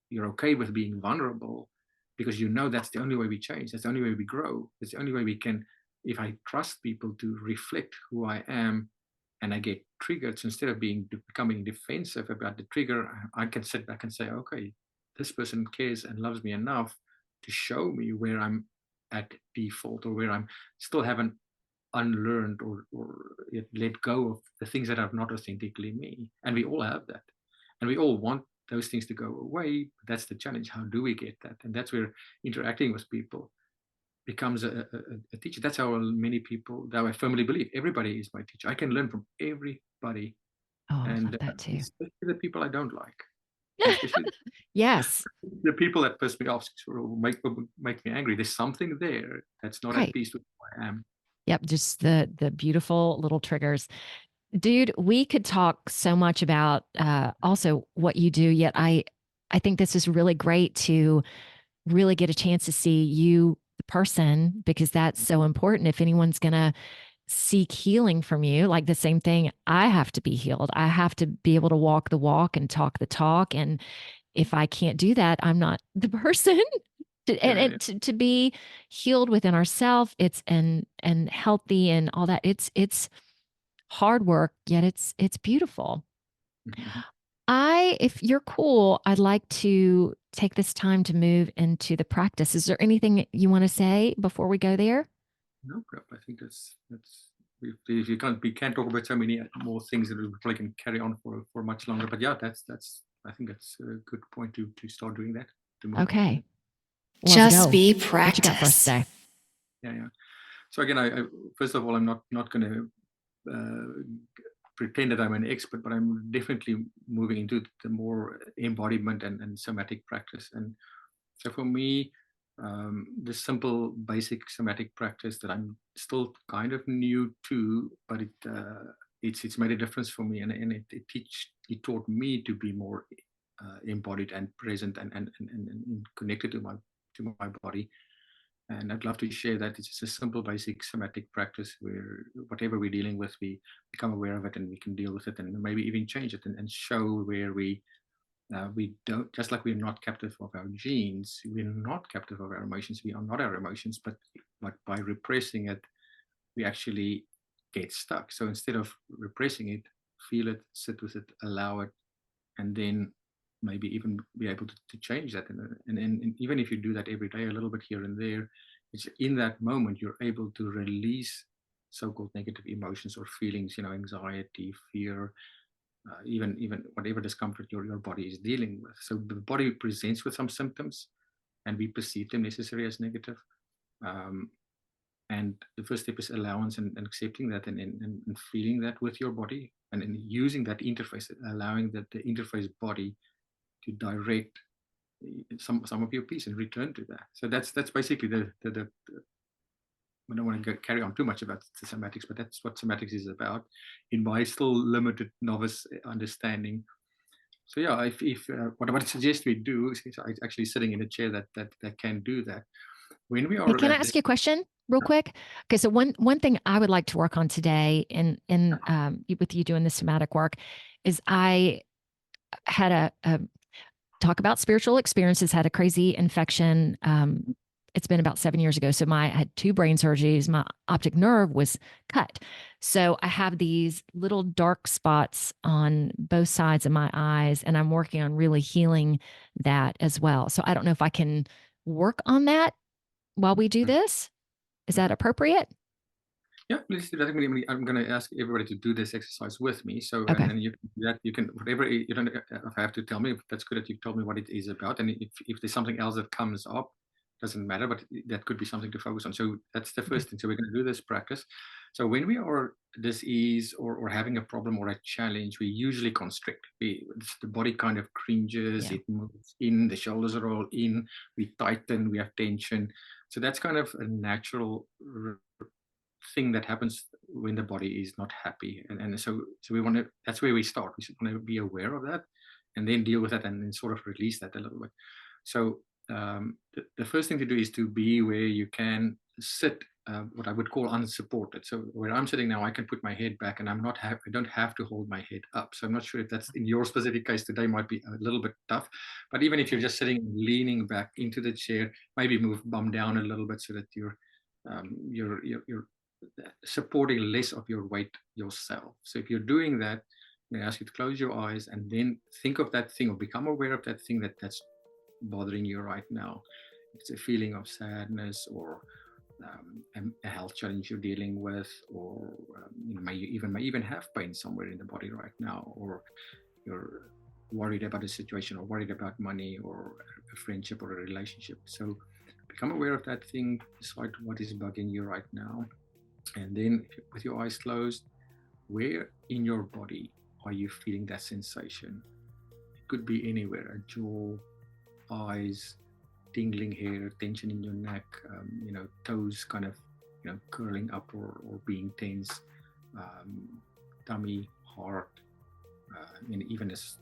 you're okay with being vulnerable, because you know that's the only way we change. That's the only way we grow. It's the only way we can. If I trust people to reflect who I am, and I get triggered, so instead of becoming defensive about the trigger, I can sit back and say, okay, this person cares and loves me enough to show me where I'm at default, or where I'm still haven't unlearned, or yet let go of the things that are not authentically me. And we all have that. And we all want those things to go away. But that's the challenge. How do we get that? And that's where interacting with people. becomes a teacher. That's how many people, that I firmly believe, everybody is my teacher. I can learn from everybody, Oh, I love and that too. especially the people I don't like, and especially Yes. the people that piss me off or make me angry. There's something there that's not at Right. peace with who I am. Yep. Just the beautiful little triggers. Dude, we could talk so much about also what you do, yet I think this is really great to really get a chance to see you the person, because that's so important. If anyone's gonna seek healing from you, like the same thing, I have to be healed. I have to be able to walk the walk and talk the talk. And if I can't do that, I'm not the person. Yeah, yeah, To be healed within ourselves, it's and healthy and all that. It's hard work, yet it's beautiful. yeah. If you're cool, I'd like to take this time to move into the practice. Is there anything you want to say before we go there? No, I think that's if you can't we can't talk about so many more things that we probably can carry on for much longer. But yeah, that's I think that's a good point to start doing that, to move on to Okay, that. let's Just go. be What you got for us practice. today? Yeah, yeah. So again, I first of all, I'm not going to pretend that I'm an expert, but I'm definitely moving into the more embodiment and somatic practice. And so for me, the simple, basic somatic practice that I'm still kind of new to, but it's made a difference for me, and it taught me to be more embodied and present and connected to my body. And I'd love to share that. It's just a simple, basic somatic practice where whatever we're dealing with, we become aware of it and we can deal with it and maybe even change it and show where we don't, just like we're not captive of our genes, we're not captive of our emotions. We are not our emotions, but by repressing it, we actually get stuck. So instead of repressing it, feel it, sit with it, allow it, and then maybe even be able to change that. And even if you do that every day, a little bit here and there, it's in that moment you're able to release so-called negative emotions or feelings, anxiety, fear, even whatever discomfort your body is dealing with. So the body presents with some symptoms, and we perceive them necessarily as negative. Um, and the first step is allowance and accepting that and feeling that with your body and using that interface, allowing that the interface body to direct some of your peace and return to that. So that's basically the I don't want to carry on too much about the somatics, but that's what somatics is about in my still limited novice understanding. So yeah, if what I suggest we do is actually sitting in a chair that can do that. When we Hey, are can I at ask you a question real quick? Okay, so one thing I would like to work on today in with you doing the somatic work is I had a talk about spiritual experiences, had a crazy infection. It's been about 7 years ago. So I had 2 brain surgeries. My optic nerve was cut. So I have these little dark spots on both sides of my eyes, and I'm working on really healing that as well. So I don't know if I can work on that while we do this. Is that appropriate? yeah, let's do that. I'm going to ask everybody to do this exercise with me. So, and Okay. then you can do that. You can whatever you don't have to tell me. That's good that you've told me what it is about. And if there's something else that comes up, doesn't matter. But that could be something to focus on. So that's the Okay. first thing. So we're going to do this practice. So when we are disease or having a problem or a challenge, we usually constrict. The body kind of cringes. Yeah. It moves in. The shoulders are all in. We tighten. We have tension. So that's kind of a natural thing that happens when the body is not happy, and so we want to, that's where we start. We want to be aware of that and then deal with that and then sort of release that a little bit. So the first thing to do is to be where you can sit, what I would call unsupported. So where I'm sitting now, I can put my head back and I don't have to hold my head up. So I'm not sure if that's in your specific case today, might be a little bit tough, but even if you're just sitting leaning back into the chair, maybe move bum down a little bit so that you're supporting less of your weight yourself. So if you're doing that, I'm going to ask you to close your eyes and then think of that thing or become aware of that thing that's bothering you right now. It's a feeling of sadness or a health challenge you're dealing with, or may even have pain somewhere in the body right now, or you're worried about a situation or worried about money or a friendship or a relationship. So Become aware of that thing, decide what is bugging you right now. And then with your eyes closed, where in your body are you feeling that sensation? It could be anywhere, a jaw, eyes, tingling hair, tension in your neck, toes kind of, curling up or being tense, tummy, heart, and even as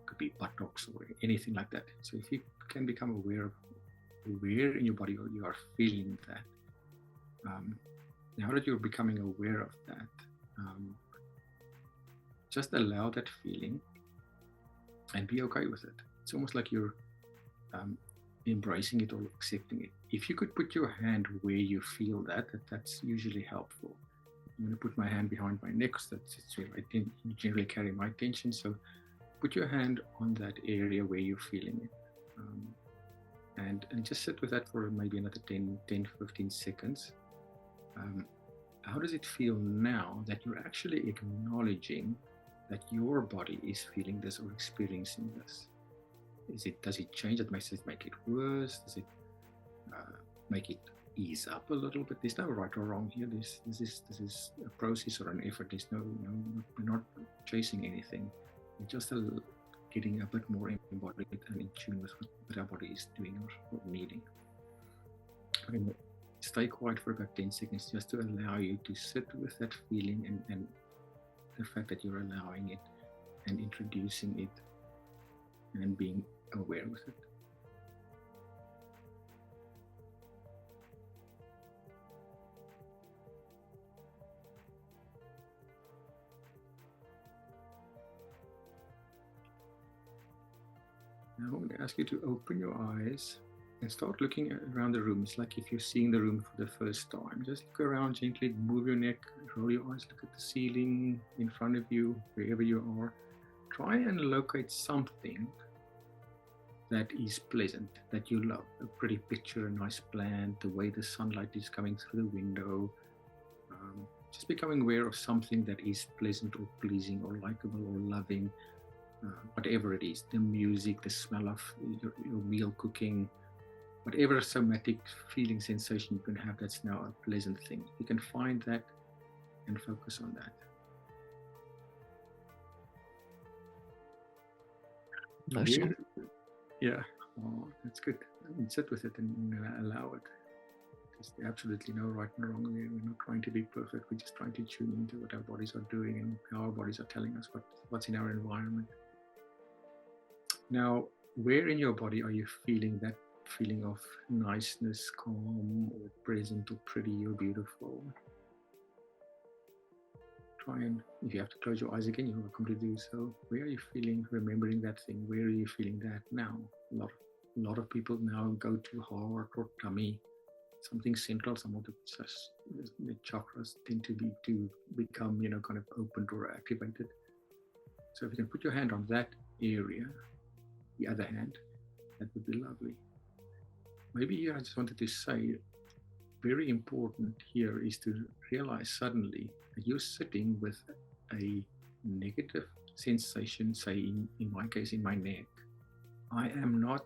could be buttocks or anything like that. So if you can become aware of where in your body you are feeling that, now that you're becoming aware of that, just allow that feeling and be okay with it. It's almost like you're embracing it or accepting it. If you could put your hand where you feel that's usually helpful. I'm going to put my hand behind my neck because that's where I generally carry my tension. So put your hand on that area where you're feeling it. And just sit with that for maybe another 10, 15 seconds. How does it feel now that you're actually acknowledging that your body is feeling this or experiencing this? Does it change? Does it make it worse? Does it make it ease up a little bit? There's no right or wrong here. This is a process or an effort. There's we're not chasing anything. We're just getting a bit more embodied and in tune with what our body is doing or needing. Okay, stay quiet for about 10 seconds just to allow you to sit with that feeling and the fact that you're allowing it and introducing it and being aware with it. Now I'm going to ask you to open your eyes and start looking around the room. It's like if you're seeing the room for the first time. Just look around gently, move your neck, roll your eyes, look at the ceiling in front of you, wherever you are. Try and locate something that is pleasant, that you love. A pretty picture, a nice plant, the way the sunlight is coming through the window. Just becoming aware of something that is pleasant or pleasing or likable or loving, whatever it is. The music, the smell of your meal cooking, whatever somatic feeling sensation you can have that's now a pleasant thing. You can find that and focus on that. Emotional. Yeah, that's good. Sit with it and allow it. There's absolutely no right and wrong. We're not trying to be perfect. We're just trying to tune into what our bodies are doing and how our bodies are telling us what's in our environment. Now, where in your body are you feeling that feeling of niceness, calm, or present, or pretty, or beautiful? Try and, if you have to close your eyes again, you're welcome to do so. Where are you feeling, remembering that thing? Where are you feeling that now? A lot of people now go to heart or tummy, something central. Some of the chakras tend to become, kind of opened or activated. So if you can put your hand on that area, the other hand, that would be lovely. Maybe here I just wanted to say, very important here is to realize suddenly that you're sitting with a negative sensation, say in my case, in my neck. I am not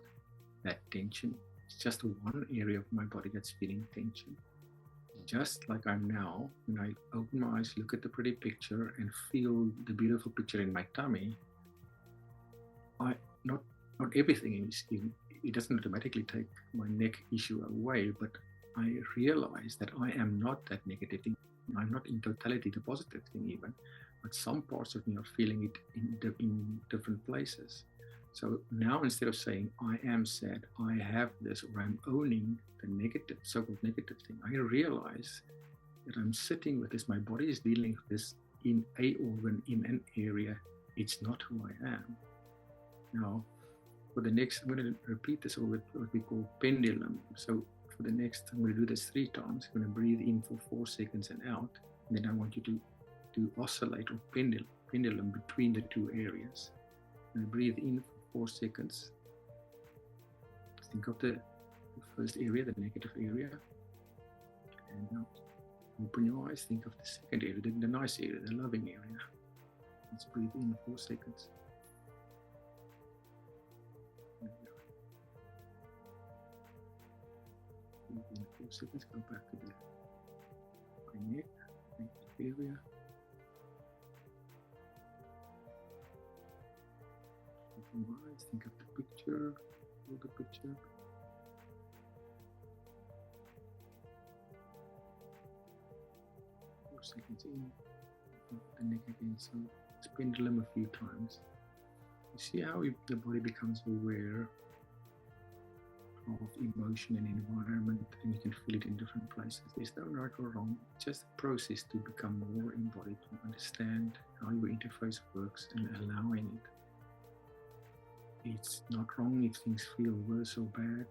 that tension. It's just one area of my body that's feeling tension. Just like I'm now, when I open my eyes, look at the pretty picture and feel the beautiful picture in my tummy, not everything is it doesn't automatically take my neck issue away, but I realize that I am not that negative thing. I'm not in totality the positive thing even, but some parts of me are feeling it in different places. So now instead of saying I am sad, I have this, or I'm owning the negative, so-called negative thing, I realize that I'm sitting with this, my body is dealing with this in a organ, in an area. It's not who I am. Now, for the next, I'm going to repeat this over what we call pendulum. So for the next, I'm going to do this 3 times. I'm going to breathe in for 4 seconds and out. And then I want you to oscillate or pendulum between the 2 areas. And breathe in for 4 seconds. Think of the first area, the negative area. And now open your eyes. Think of the second area, the nice area, the loving area. Let's breathe in 4 seconds. So let's go back to my neck, area. Think of the picture, hold the picture. 4 seconds in, the neck again. So it's pendulum a few times. You see how the body becomes aware of emotion and environment, and you can feel it in different places. There's no right or wrong, it's just a process to become more embodied, to understand how your interface works and allowing it. It's not wrong if things feel worse or bad,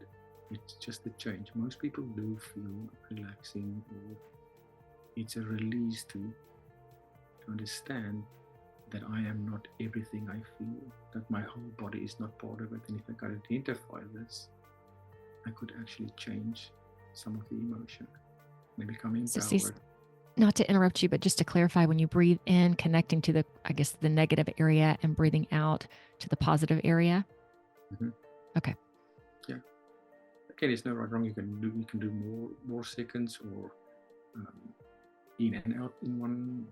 it's just a change. Most people do feel relaxing, or it's a release to understand that I am not everything I feel, that my whole body is not part of it, and if I can identify this, I could actually change some of the emotion and become empowered. So, not to interrupt you, but just to clarify, when you breathe in, connecting to the, I guess, the negative area, and breathing out to the positive area. Mm-hmm. Okay. Yeah. Again, there's no right or wrong. You can do more seconds, or in and out in one.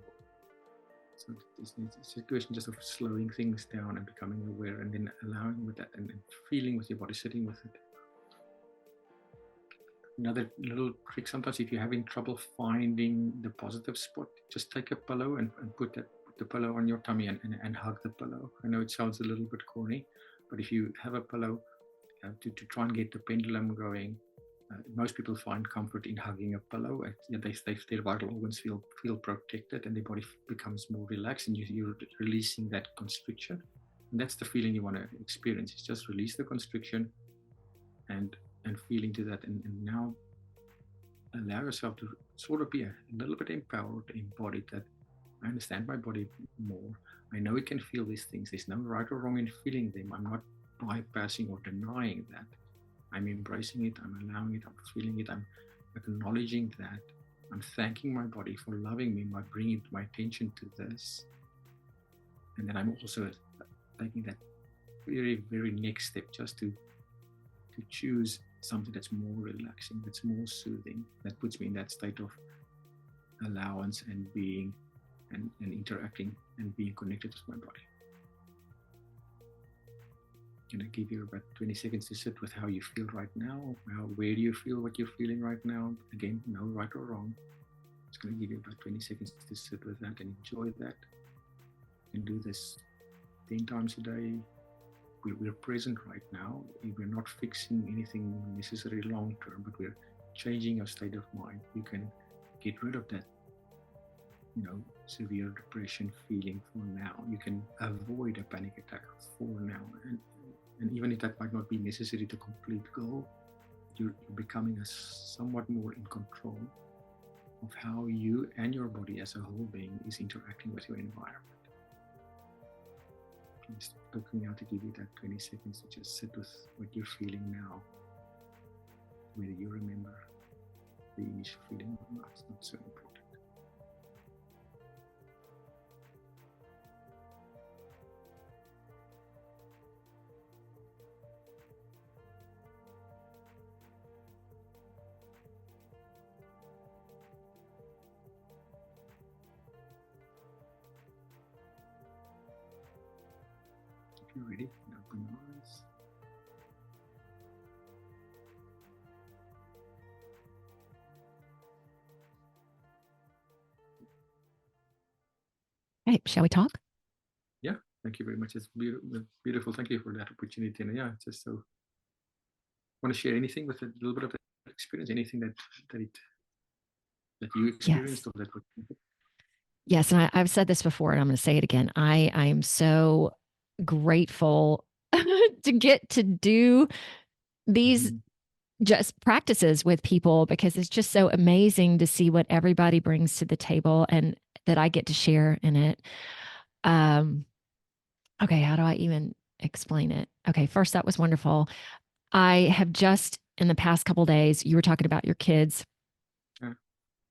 So it's a situation just of slowing things down and becoming aware, and then allowing with that, and feeling with your body, sitting with it. Another little trick, sometimes if you're having trouble finding the positive spot, just take a pillow and put the pillow on your tummy and hug the pillow. I know it sounds a little bit corny, but if you have a pillow to try and get the pendulum going, most people find comfort in hugging a pillow. Their vital organs feel protected, and their body becomes more relaxed, and you're releasing that constriction. And that's the feeling you want to experience. It's just release the constriction and feel into that, and now allow yourself to sort of be a little bit empowered, embodied, that I understand my body more. I know it can feel these things. There's no right or wrong in feeling them. I'm not bypassing or denying that. I'm embracing it, I'm allowing it, I'm feeling it, I'm acknowledging that. I'm thanking my body for loving me by bringing my attention to this. And then I'm also taking that very, very next step, just to choose something that's more relaxing, that's more soothing, that puts me in that state of allowance and being and interacting and being connected with my body. I'm going to give you about 20 seconds to sit with how you feel right now. Where do you feel what you're feeling right now? Again, no right or wrong. It's going to give you about 20 seconds to sit with that and enjoy that. And do this 10 times a day. We're present right now. We're not fixing anything necessarily long term, but we're changing our state of mind. You can get rid of that, severe depression feeling for now. You can avoid a panic attack for now. And even if that might not be necessary to complete goal, you're becoming somewhat more in control of how you and your body as a whole being is interacting with your environment. I'm just looking out to give you that 20 seconds to just sit with what you're feeling now. Whether you remember the initial feeling or not, it's not so important. If you're ready, open your eyes. Hey, shall we talk? Yeah, thank you very much. It's beautiful. Thank you for that opportunity. And yeah, just so want to share anything with a little bit of that experience, anything that you experienced, or that would. Yes, and I've said this before, and I'm going to say it again. I am so grateful to get to do these just practices with people, because it's just so amazing to see what everybody brings to the table and that I get to share in it. Okay, how do I even explain it? Okay, first, that was wonderful. I have just, in the past couple of days, you were talking about your kids,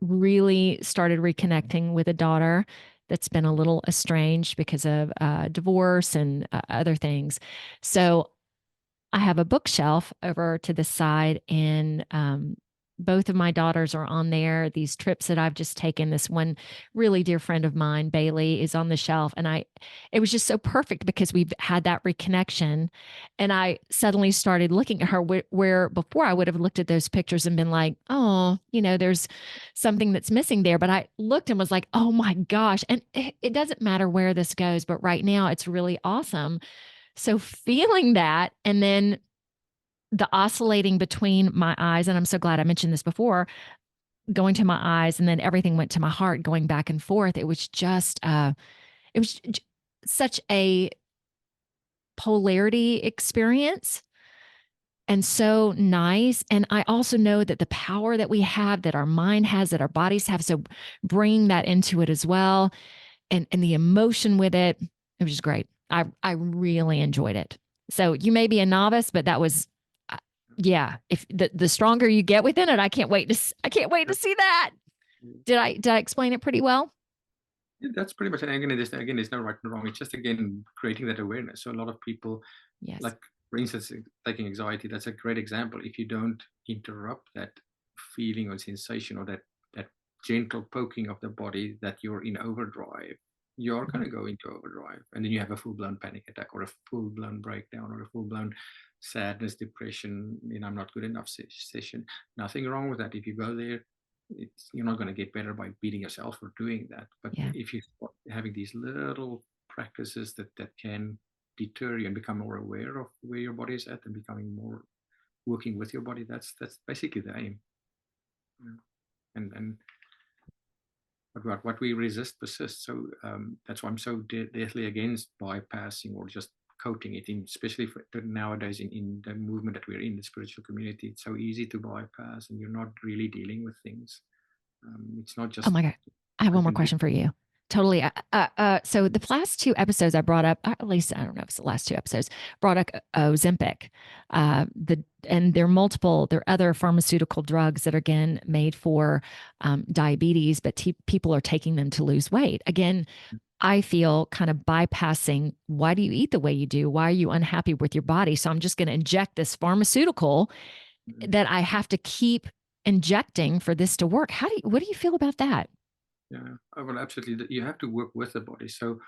really started reconnecting with a daughter that's been a little estranged because of divorce and other things. So I have a bookshelf over to the side, and both of my daughters are on there. These trips that I've just taken, this one really dear friend of mine, Bailey, is on the shelf. And it was just so perfect because we've had that reconnection. And I suddenly started looking at her where before I would have looked at those pictures and been like, oh, there's something that's missing there. But I looked and was like, oh my gosh. And it doesn't matter where this goes, but right now it's really awesome. So feeling that, and then the oscillating between my eyes, and I'm so glad I mentioned this before, going to my eyes, and then everything went to my heart, going back and forth. It was just, it was such a polarity experience and so nice. And I also know that the power that we have, that our mind has, that our bodies have. So bringing that into it as well, and the emotion with it, it was just great. I really enjoyed it. So you may be a novice, but that was, yeah. If the stronger you get within it, I can't wait to see that. Did I explain it pretty well? Yeah, that's pretty much. And again, there's no right and wrong. It's just again creating that awareness. So a lot of people, Yes. like for instance, taking anxiety, that's a great example. If you don't interrupt that feeling or sensation, or that gentle poking of the body, that you're in overdrive, you're going to go into overdrive, and then you have a full-blown panic attack, or a full-blown breakdown, or a full-blown sadness, depression, I'm not good enough session. Nothing wrong with that. If you go there, you're not going to get better by beating yourself for doing that. But Yeah. if you start having these little practices that can deter you and become more aware of where your body is at, and becoming more working with your body, that's basically the aim. And but what we resist persists. So that's why I'm so deathly against bypassing or just coating it in, especially nowadays in the movement that we're in, the spiritual community. It's so easy to bypass, and you're not really dealing with things. It's not just. Oh my God. I have one more question for you. Totally. So the last two episodes I brought up, at least I don't know if it's the last two episodes, brought up Ozempic. And there are other pharmaceutical drugs that are again made for diabetes, but people are taking them to lose weight. Again, I feel kind of bypassing, why do you eat the way you do? Why are you unhappy with your body? So I'm just going to inject this pharmaceutical that I have to keep injecting for this to work. What do you feel about that? Yeah, well, absolutely. You have to work with the body. So,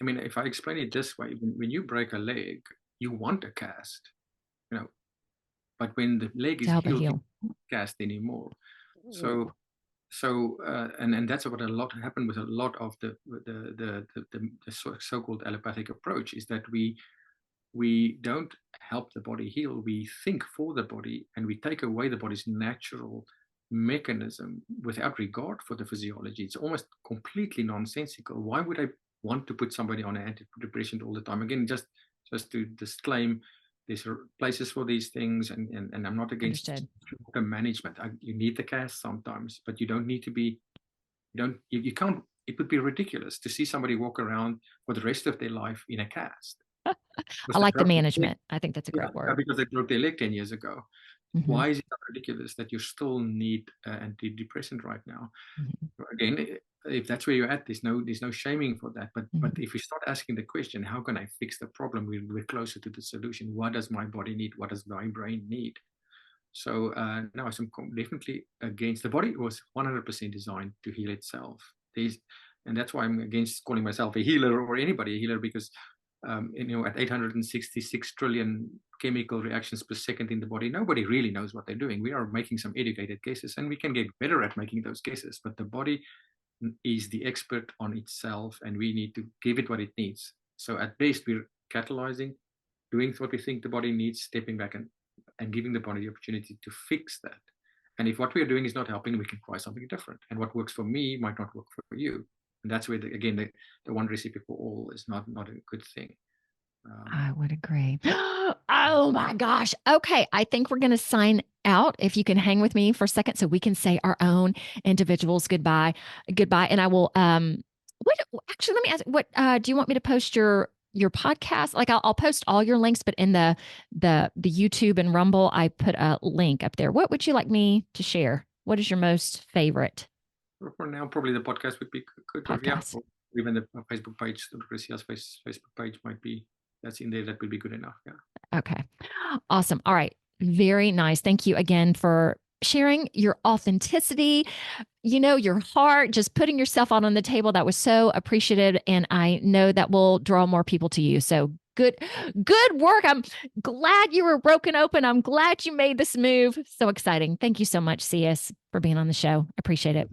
if I explain it this way, when you break a leg, you want a cast, but when the leg To is help it healed, you heal. don't cast anymore. So, and that's what a lot happened with a lot of the so-called allopathic approach, is that we don't help the body heal. We think for the body, and we take away the body's natural mechanism without regard for the physiology. It's almost completely nonsensical. Why would I want to put somebody on an antidepressant all the time? Again, just to disclaim, there's places for these things, and I'm not against the management. You need the cast sometimes, but you don't need to be. You can't. It would be ridiculous to see somebody walk around for the rest of their life in a cast. I like the Leg, management. I think that's a great word. because they broke their leg 10 years ago. Mm-hmm. Why is it ridiculous that you still need antidepressant right now? Mm-hmm. Again, if that's where you're at, there's no shaming for that. But if we start asking the question, how can I fix the problem? We're closer to the solution. What does my body need? What does my brain need? So no, I'm definitely against. The body was 100% designed to heal itself. And that's why I'm against calling myself a healer, or anybody a healer, because at 866 trillion chemical reactions per second in the body, nobody really knows what they're doing. We are making some educated guesses, and we can get better at making those guesses. But the body is the expert on itself, and we need to give it what it needs. So at best, we're catalyzing, doing what we think the body needs, stepping back and giving the body the opportunity to fix that. And if what we are doing is not helping, we can try something different. And what works for me might not work for you. And that's where, the one recipe for all is not a good thing. I would agree. Oh my gosh. Okay. I think we're going to sign out. If you can hang with me for a second so we can say our own individuals goodbye. Goodbye. And I will, actually, let me ask, what, do you want me to post your podcast? Like I'll post all your links, but in the YouTube and Rumble, I put a link up there. What would you like me to share? What is your most favorite? For now, probably the podcast would be good. Podcast. Or even the Facebook page, the Sias Facebook page might be, that's in there. That would be good enough. Yeah. Okay. Awesome. All right. Very nice. Thank you again for sharing your authenticity, your heart, just putting yourself out on the table. That was so appreciative. And I know that will draw more people to you. So good work. I'm glad you were broken open. I'm glad you made this move. So exciting. Thank you so much, Sias, for being on the show. Appreciate it.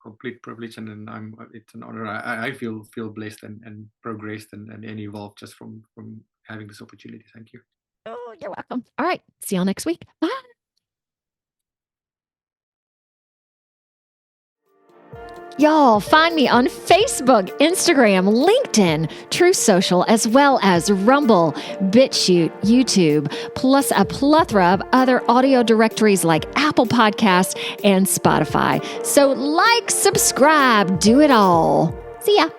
Complete privilege, and then it's an honor. I feel blessed and progressed and evolved just from having this opportunity. Thank you. Oh, you're welcome. All right. See y'all next week. Bye. Y'all, find me on Facebook, Instagram, LinkedIn, Truth Social, as well as Rumble, BitChute, YouTube, plus a plethora of other audio directories like Apple Podcasts and Spotify. So like, subscribe, do it all. See ya.